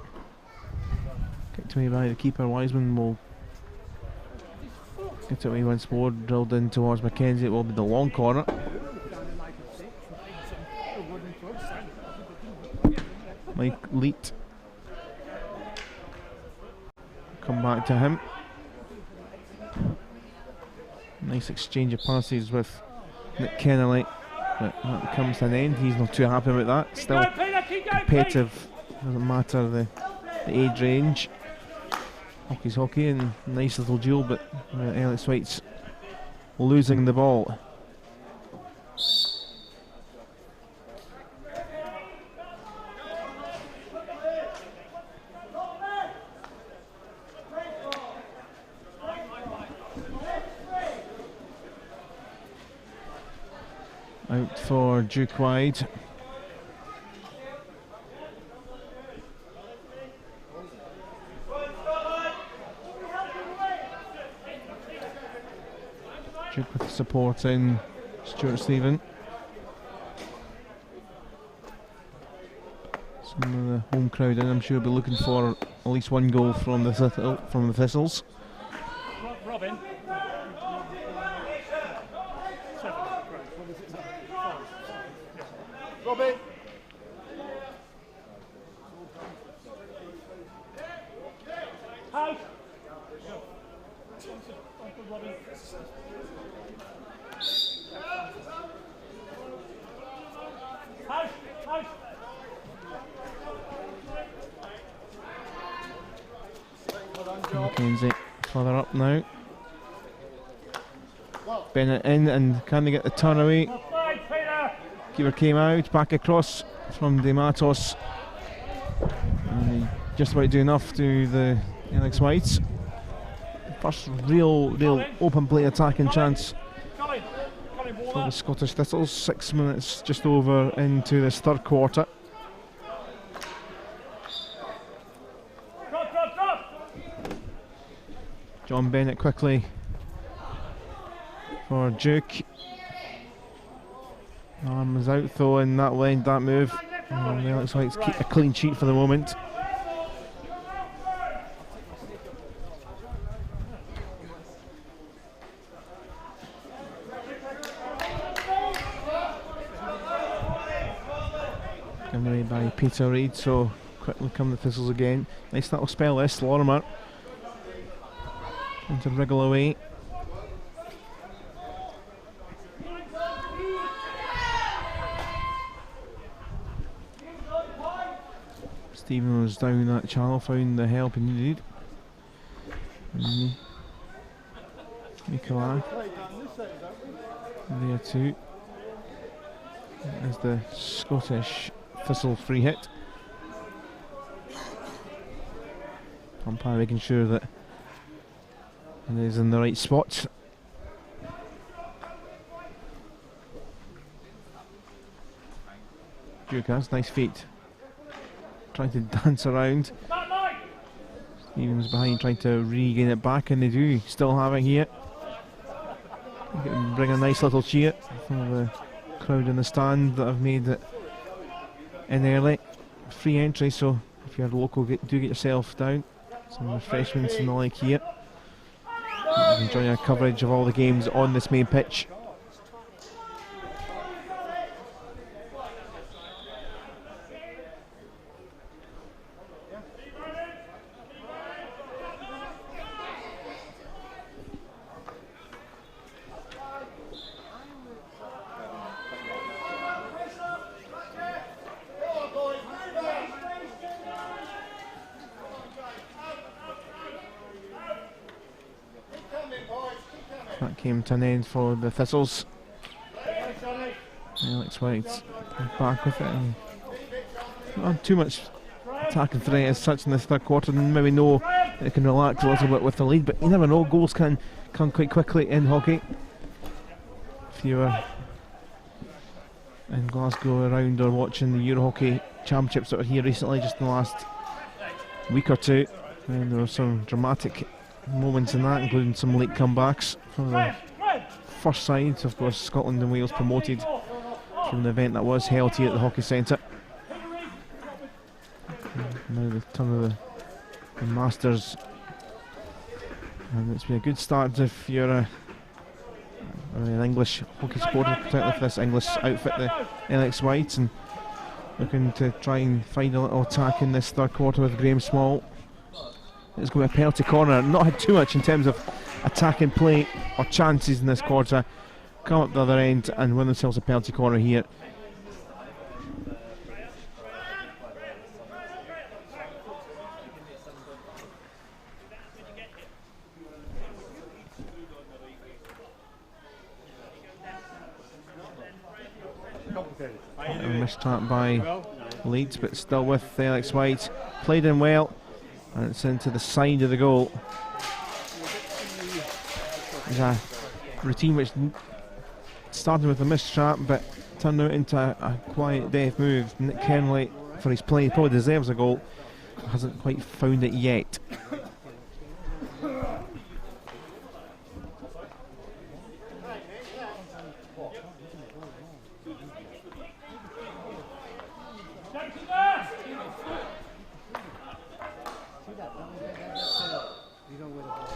Kicked away by the keeper. Wiseman will get it away once more. Drilled in towards Mackenzie. It will be the long corner. Mike Leet. Come back to him. Nice exchange of passes with Nick Kennelly, but that comes to an end. He's not too happy about that. Still competitive, doesn't matter the age range. Hockey's hockey, and nice little duel, but Alex White's losing the ball. Out for Duke wide. Duke with support in Stuart Stephen. Some of the home crowd in, I'm sure, will be looking for at least one goal from the Thistles. Robin. Robin! House! House! House! Mackenzie further up now. Bennett in, and can they get the turn away? Keeper came out, back across from De Matos. And he just about do enough to the Alex Whites. First real open play attacking chance for the Scottish Thistles. 6 minutes just over into this third quarter. John Bennett quickly for Duke. Arm was out though in that lane, that move. And it looks like it's a clean sheet for the moment. Given away by Peter Reid, so quickly come the Thistles again. Nice little spell this, Lorimer. Trying to wriggle away. Stephen was down that channel, found the help he needed. Nicola there too. As the Scottish Thistle free hit. Umpire making sure that it is in the right spot. Duke has nice feet. Trying to dance around. Stevens behind, trying to regain it back, and they do still have it here. Bring a nice little cheer from the crowd in the stand that have made it in early. Free entry, so if you're local, do get yourself down. Some refreshments and the like here. Enjoy our coverage of all the games on this main pitch. That came to an end for the Thistles. Alex White back with it, and not too much attacking threat as such in this third quarter. Maybe know they can relax a little bit with the lead, but you never know, goals can come quite quickly in hockey. If you were in Glasgow around or watching the Euro Hockey Championships that were here recently, just in the last week or two, and there were some dramatic moments in that, including some late comebacks for the first side. Of course, Scotland and Wales promoted from the event that was held here at the Hockey Centre. Now the turn of the Masters, and it's been a good start if you're an English hockey supporter, particularly for this English outfit, the Alex White, and looking to try and find a little attack in this third quarter with Graham Small. It's going to be a penalty corner. Not had too much in terms of attacking play or chances in this quarter, come up the other end and win themselves a penalty corner here. A missed tap by Leeds, but still with Alex White. Played in well, and it's into the side of the goal. It's a routine which started with a missed trap, but turned out into a quiet death move. Nick Kenley, for his play, probably deserves a goal. Hasn't quite found it yet.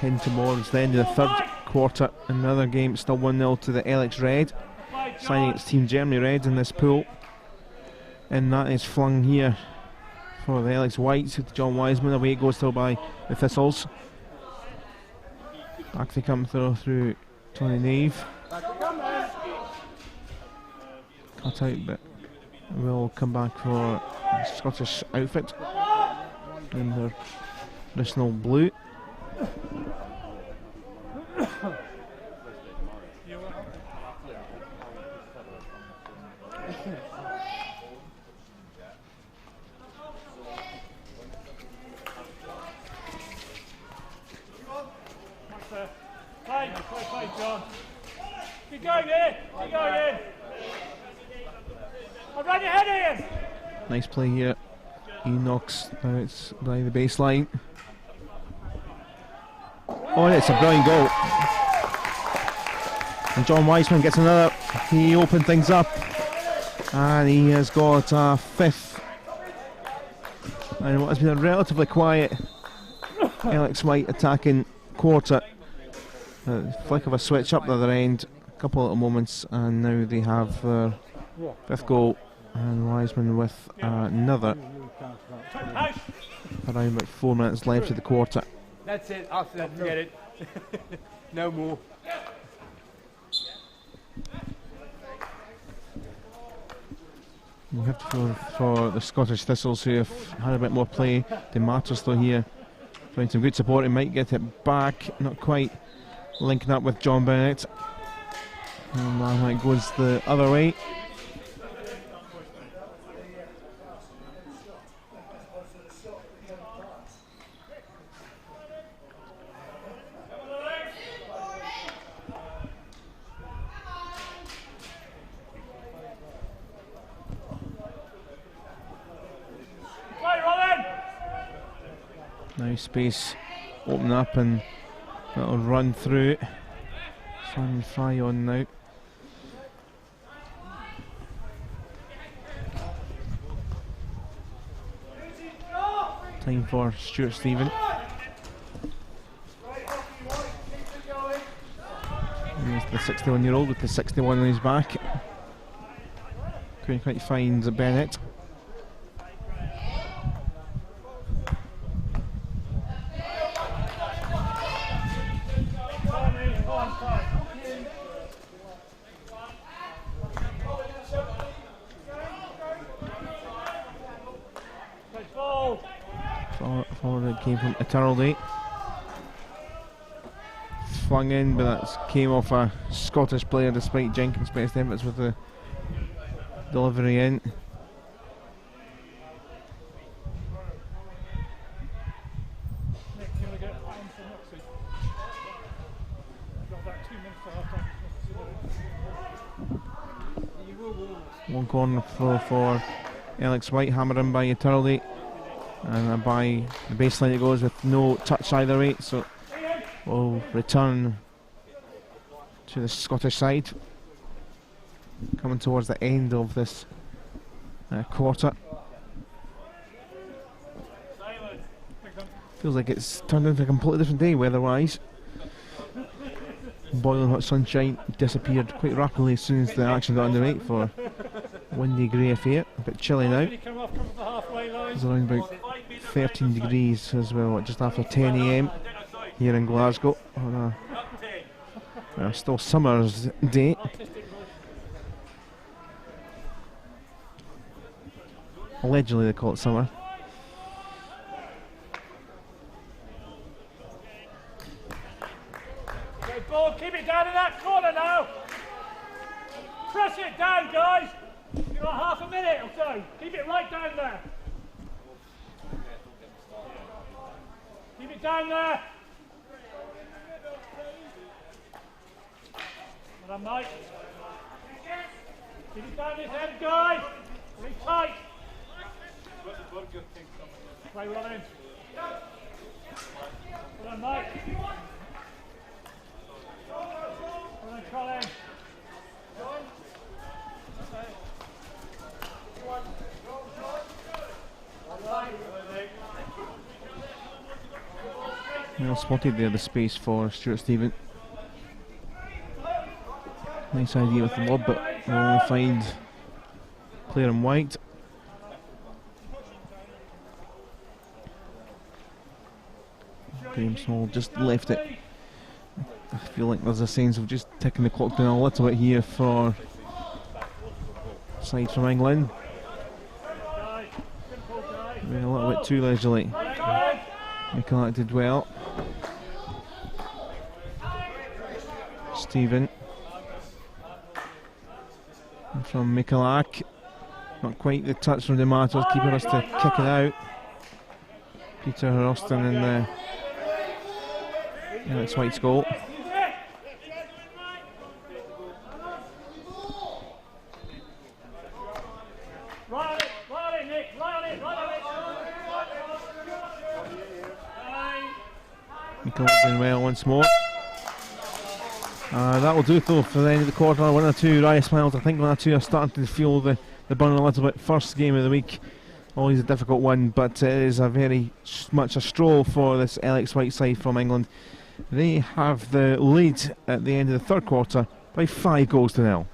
Heading towards the end of the third quarter, another game, still 1-0 to the Alex Red, signing its Team Germany Reds in this pool. And that is flung here for the Alex Whites to John Wiseman. Away it goes still by the Thistles. Back they come through Tony Nave. Cut out, but will come back for the Scottish outfit in their traditional blue. Fine, John. Keep going in. Keep going in. I'll run your head in. Nice play here. He knocks out by the baseline. Oh, and it's a brilliant goal. And John Wiseman gets another. He opened things up, and he has got a fifth. And what has been a relatively quiet Alex White attacking quarter. Flick of a switch up the other end, a couple of little moments, and now they have their fifth goal. And Wiseman with another. Around about 4 minutes left of the quarter. That's it, after that, forget it. No more. You have to go for the Scottish Thistles, who have had a bit more play. De Matos though here, find some good support. He might get it back, not quite linking up with John Bennett. And now it goes the other way. Now space open up and that'll run through it. Simon Fry on now. Time for Stuart Stephen. Here's the 61-year-old with the 61 on his back. Couldn't quite find Bennett. Forward came from Eternaldy. Flung in, but that came off a Scottish player despite Jenkins' best efforts with the delivery in. One corner for Alex White, hammered in by Eternaldy. And by the baseline it goes with no touch either way, so we'll return to the Scottish side. Coming towards the end of this quarter. Feels like it's turned into a completely different day weather-wise. Boiling hot sunshine disappeared quite rapidly as soon as the action got underway for windy grey affair. A bit chilly now. It's around about 13 degrees as well, just after 10 AM here in Glasgow on a Still summer's day. Allegedly they call it summer. Good ball, keep it down in that corner now. Press it down, guys. You've got half a minute or so. Keep it right down there. Keep it down there. Well done, Mike. Keep it down this end, guys. Really tight. Play well in. Well done, Mike. Well done, Colin. Well spotted there, the space for Stuart Stephen. Nice idea with the lob, but we'll only find player in white. Graham Small just left it. I feel like there's a sense of just ticking the clock down a little bit here for side from England. Maybe a little bit too leisurely. Mikulak did well. Stephen. And from Mikulak. Not quite the touch from D'Amato, keeping us to kick it out. Peter Austin in the Alex White's goal. Mikulak doing well once more. That will do though for the end of the quarter. 1 or 2 Raya Smiles. I think 1 or 2 are starting to feel the burn a little bit. First game of the week, always a difficult one, but it is a very much a stroll for this Alex White side from England. They have the lead at the end of the third quarter by 5 goals to 0.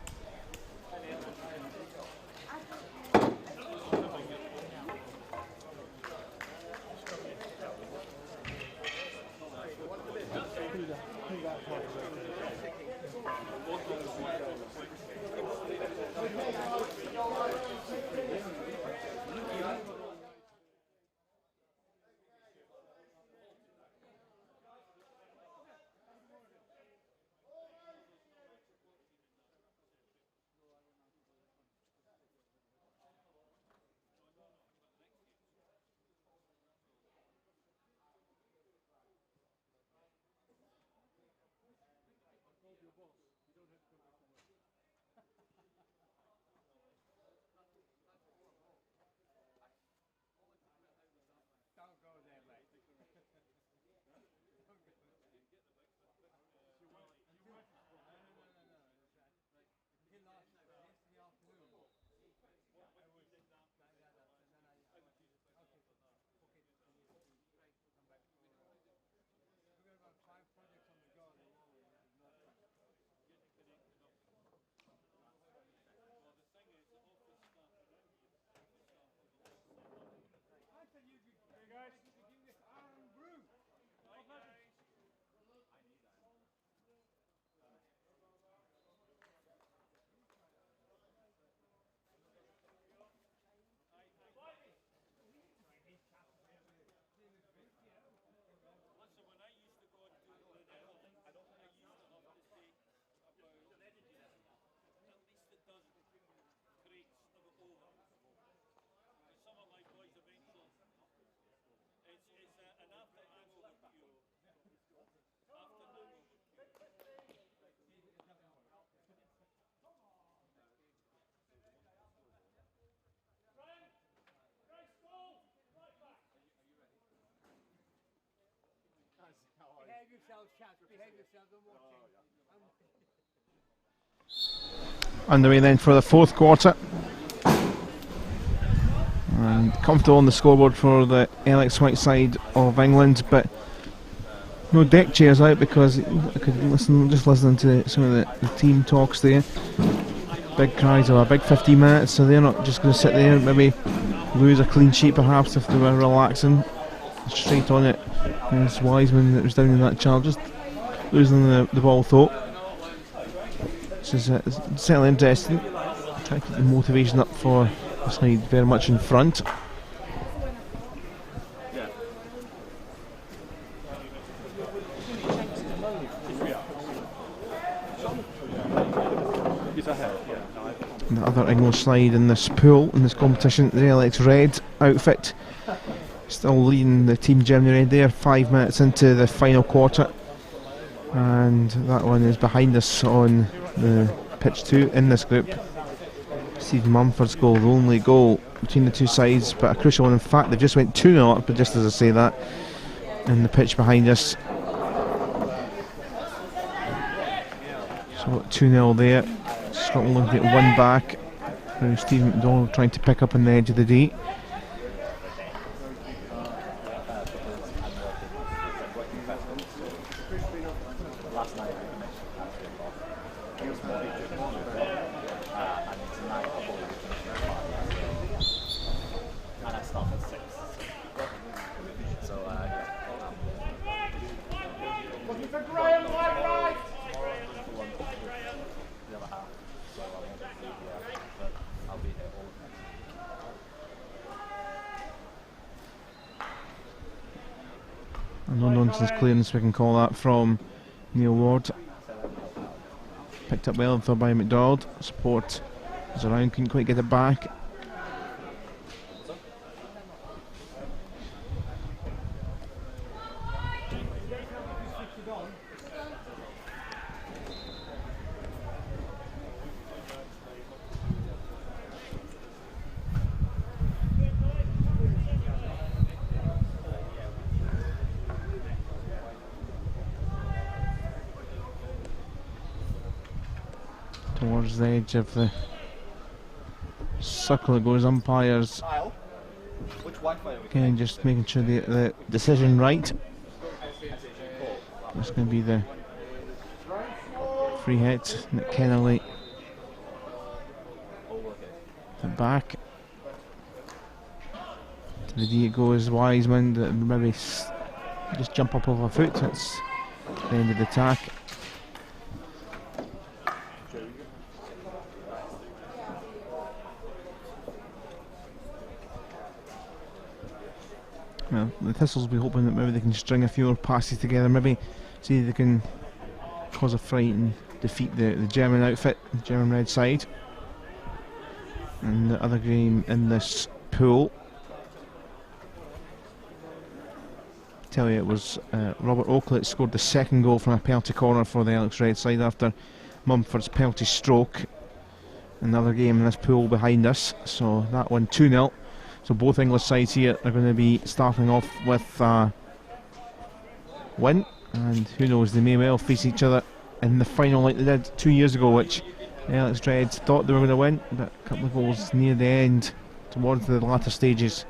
Underway then for the fourth quarter, and comfortable on the scoreboard for the Alex White side of England, but no deck chairs out because I could just listening to some of the team talks there. Big cries of a big 15 minutes, so they're not just going to sit there and maybe lose a clean sheet perhaps if they were relaxing. Straight on it. There's Wiseman that was down in that charge, just losing the ball though. which is certainly interesting. Trying to keep the motivation up for the side very much in front. The other English side in this pool, in this competition, the Reelick's red outfit, still leading the Team Germany red there, 5 minutes into the final quarter. And that one is behind us on the pitch 2 in this group. Stephen Mumford's goal, the only goal between the two sides, but a crucial one. In fact, they just went 2-0 up, but just as I say that, in the pitch behind us. So 2-0 there. Scotland looking at one back. Now Stephen McDonald trying to pick up on the edge of the D. No nonsense clearance, we can call that, from Neil Ward. Picked up well though by McDonald. Support was around, couldn't quite get it back. Towards the edge of the circle it goes, umpires again just making sure the decision right. That's going to be the free hit. Nick Kennelly the back to the D it goes. Wiseman maybe just jump up over a foot. That's the end of the attack. Well, the Thistles will be hoping that maybe they can string a few more passes together, maybe see if they can cause a fright and defeat the German outfit, the German red side. And the other game in this pool, tell you, it was Robert Oakley that scored the second goal from a penalty corner for the Reelick's red side after Mumford's penalty stroke. Another game in this pool behind us, so that one 2-0. So both English sides here are going to be starting off with a win, and who knows, they may well face each other in the final like they did 2 years ago, which the Reelick's Reds thought they were going to win, but a couple of goals near the end towards the latter stages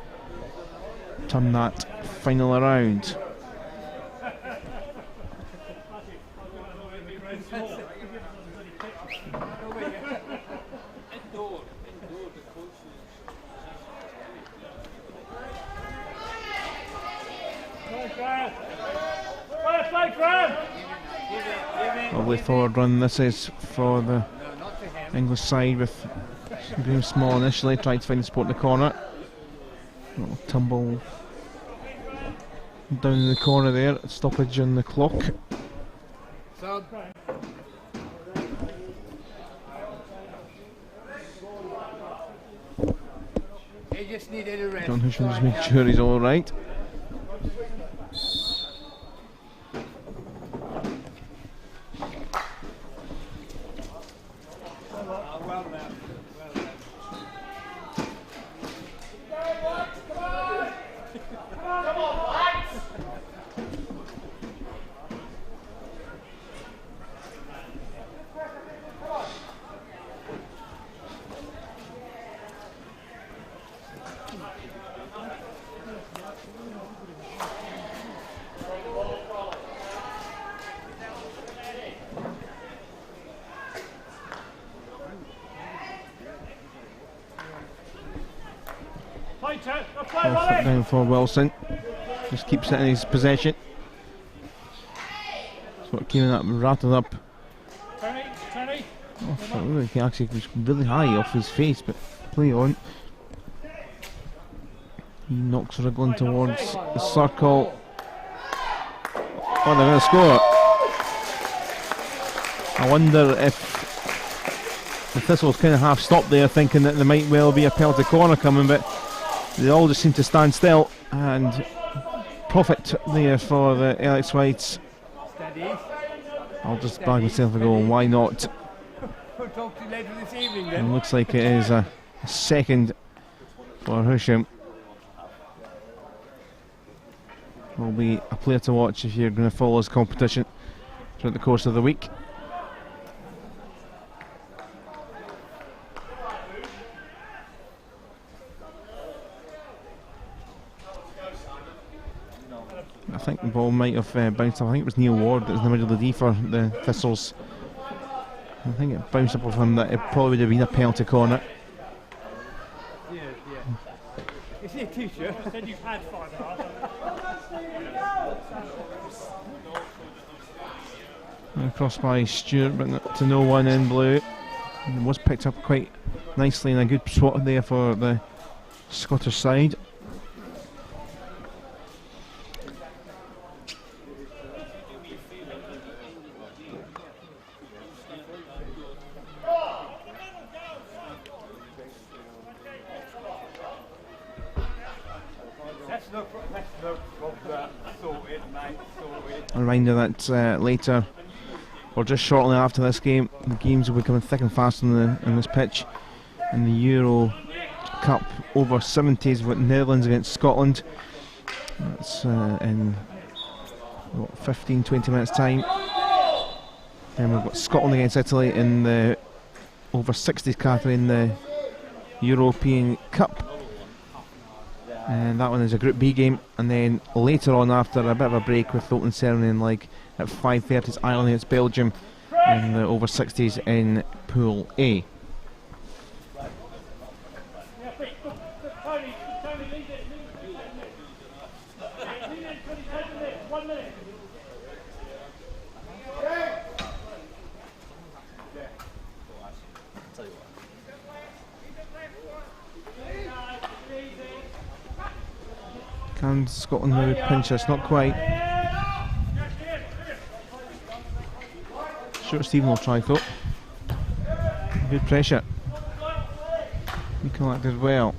turned that final around. Lovely forward run this is for the English side, with Graham Small initially tried to find the spot in the corner. Little tumble down in the corner there, stoppage on the clock. John Hushman just making sure he's alright. Down for Wilson, just keeps it in his possession. Sort of keeping that rattled up Oh, he actually was really high off his face, but play on. He knocks Wriggling towards the circle. Oh, they're going to score. I wonder if the Thistles kind of half stopped there, thinking that there might well be a penalty corner coming, but they all just seem to stand still, and profit there for the Alex Whites. I'll just bag myself a goal, why not? We'll talk to you later this evening It then. looks like it is a second for Husham. Will be a player to watch if you're going to follow his competition throughout the course of the week. I think the ball might have bounced off. I think it was Neil Ward that was in the middle of the D for the Thistles. I think it bounced up off him. That it probably would have been a penalty corner. Yeah. Is he a t-shirt? I said you've had 5 hours. Across by Stewart, but to no one in blue. It was picked up quite nicely and a good swat there for the Scottish side. A reminder that later, or just shortly after this game, the games will be coming thick and fast on this pitch. In the Euro Cup over 70s with Netherlands against Scotland. That's in 15-20 minutes time. Then we've got Scotland against Italy in the over 60s category in the European Cup. And that one is a Group B game, and then later on, after a bit of a break with the opening ceremony in like at 5:30, it's Ireland against Belgium in the over 60s in Pool A. Can Scotland maybe pinch this? Not quite. Sure, Stephen will try though. Good pressure. He collected well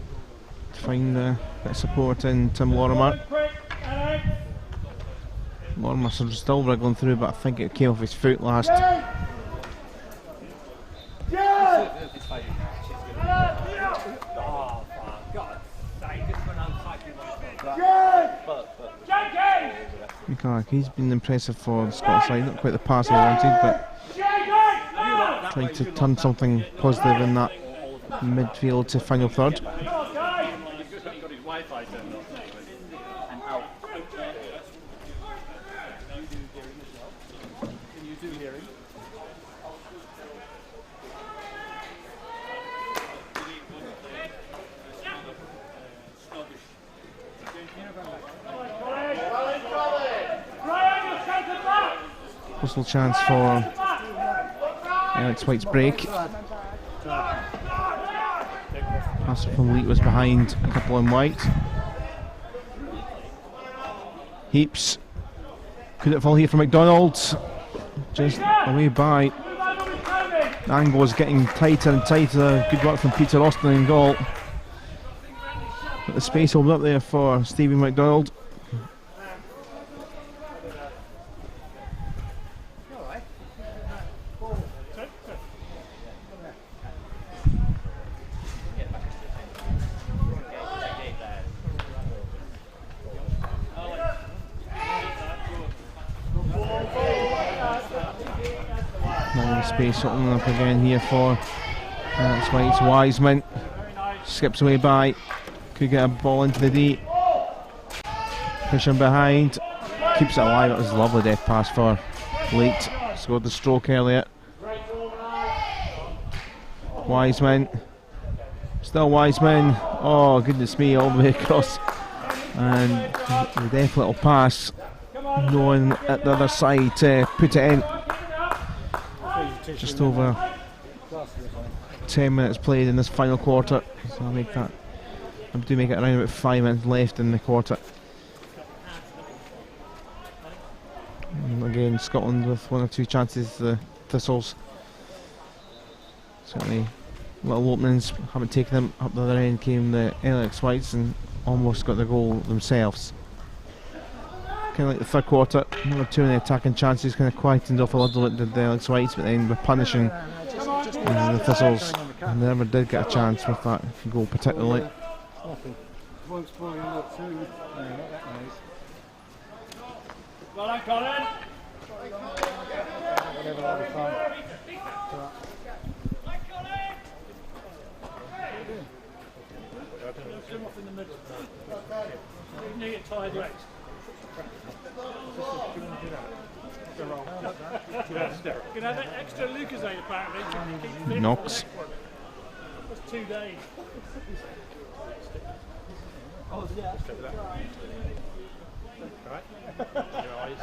to find a bit of support in Tim Lorimer. Lorimer still wriggling through, but I think it came off his foot last. He's been impressive for the Scottish side, not quite the pass he wanted, but trying to turn something positive in that midfield to final third. Possible chance for Alex White's break. Pass from Leet was behind a couple on White. Heaps. Could it fall here for McDonald? Just away by. The angle was getting tighter and tighter. Good work from Peter Austin in goal. But the space opened up there for Stevie McDonald. Space opening up again here for Alex White's Wiseman. Skips away by. Could get a ball into the D. Pushing behind. Keeps it alive. It was a lovely death pass for Leet. Scored the stroke earlier. Wiseman. Still Wiseman. Oh, goodness me, all the way across. And the death little pass. No one at the other side to put it in. Just over 10 minutes played in this final quarter, so I'll make that. I do make it around about 5 minutes left in the quarter. And again, Scotland with 1 or 2 chances, the Thistles. Certainly little openings, haven't taken them. Up the other end came the Reelick Whites and almost got the goal themselves. Kind of like the third quarter, 1 or 2 in the attacking chances, kind of quietened off a little bit, did the Reelick Whites, but then we're punishing the Thistles, and they never did get a chance with that goal particularly. Well done, Colin. You need it tied right. You can have extra Lucasade apparently. Knocks. That's 2 days. Oh, yeah. Right. Your eyes.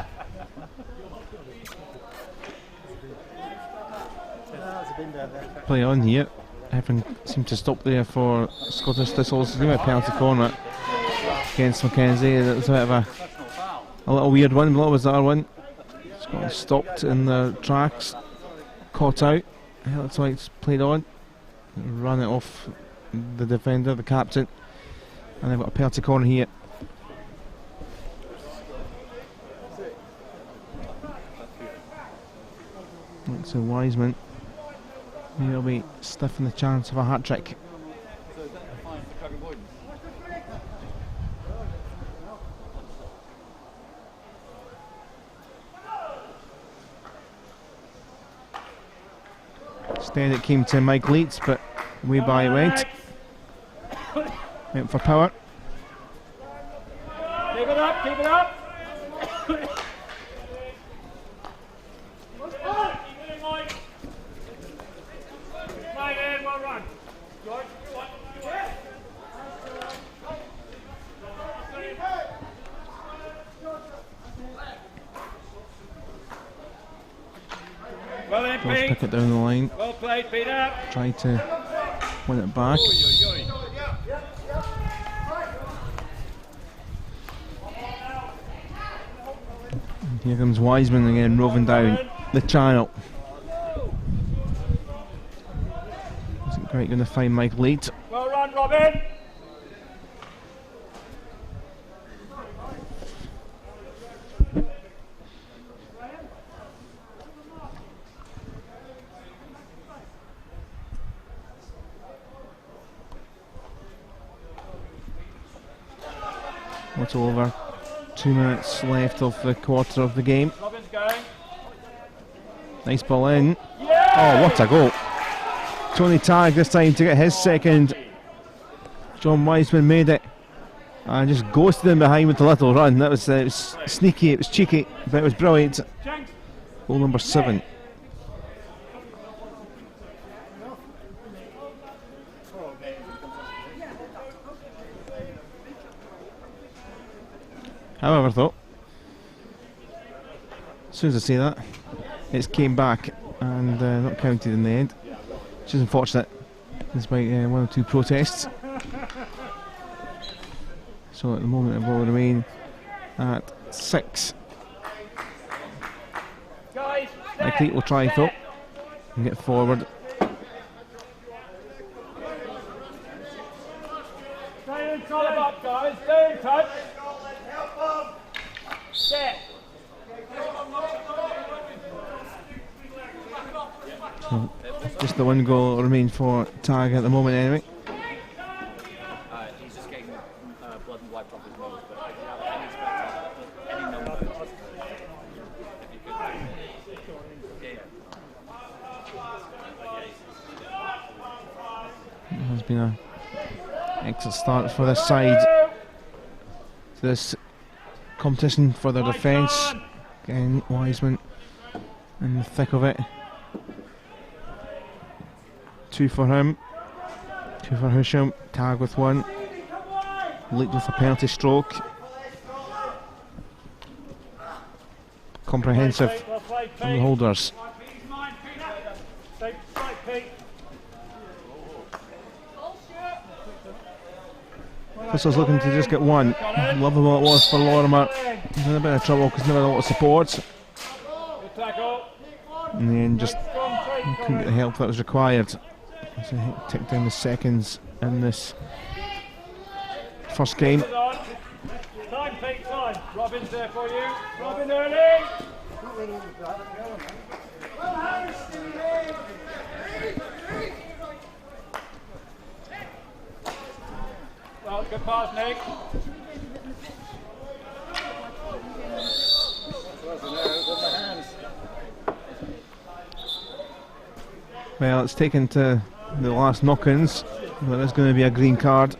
Play on here. Everything seemed to stop there for Scottish Thistles. Give it a penalty corner against Mackenzie. It was a bit of a little weird one. What was that one? Scotland stopped in their tracks, caught out. Reelick Whites played on, ran it off the defender, the captain, and they've got a penalty corner here. That's a Wiseman. He'll be stiffing the chance of a hat trick. Instead it came to Mike Leeds, but way by it went. Went for power. Keep it up, keep it up. Well then, Pete. Pick it down the line. Well played, Peter. Try to win it back. And here comes Wiseman again, roving down the channel. Isn't quite going to find Mike Leeds. Well run, Robin. What's over? 2 minutes left of the quarter of the game. Robin's going. Nice ball in. Yeah! Oh, what a goal! Tony Tagg this time to get his second. John Wiseman made it and just ghosted him behind with a little run. That was, it was sneaky, it was cheeky, but it was brilliant. Goal number 7. However, though, as soon as I say that, it's came back and not counted in the end, which is unfortunate, despite 1 or 2 protests. So at the moment it will remain at 6. Mike will try though and get forward. Stay in touch, guys. Stay in touch. So just the 1 goal will remain for Tagg at the moment anyway. He's just getting blood and wiped off his nose, but I can have any spectacle, any number. It has been an excellent start for this side to this competition for their defence. Again, Wiseman in the thick of it. 2 for him, 2 for Husham, Tagg with 1, Leek with a penalty stroke. Comprehensive from the holders. Stay Pete. Thistles looking to just get one. Lovely what it was for Lorimer. He's in a bit of trouble because never a lot of support. Good tackle. And then just Strong take, couldn't get the help that was required. So he ticked down the seconds in this first game. Time, Pete, time. Robin's there for you. Robin early. Well, good pass, Nick. Well, it's taken to the last knock-ins. There is going to be a green card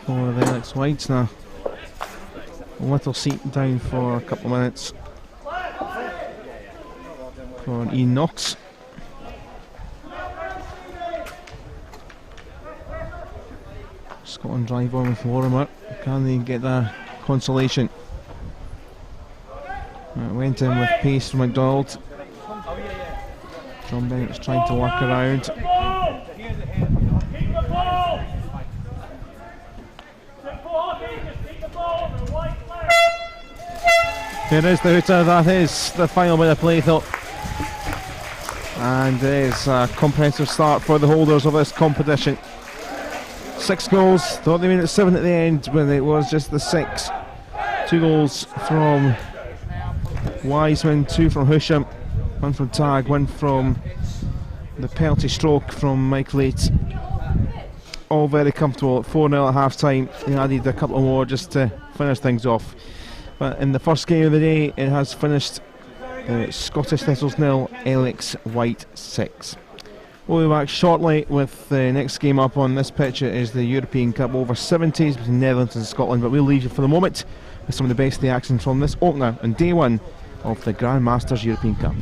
for the Reelick's Whites now. A little seat down for a couple of minutes for Ian Knox. Scotland drive on with Lorimer. Can they get that consolation? Went in with pace from McDonald. John Bennett's trying to work around. Keep the ball. Simple hockey, just keep the ball on the white leg. There is the hooter. That is the final bit of play, though. And it is a comprehensive start for the holders of this competition. 6 goals. Thought they made it 7 at the end, but it was just the 6. 2 goals from Wiseman, 2 from Husham, 1 from Tag, 1 from the penalty stroke from Mike Late. All very comfortable at 4-0 at half time. They added a couple more just to finish things off. But in the first game of the day, it has finished Scottish Thistles 0, Reelick's White 6. We'll be back shortly with the next game up on this pitch. It is the European Cup over 70s between Netherlands and Scotland, but we'll leave you for the moment with some of the best of the action from this opener on day 1 of the Grand Masters European Cup.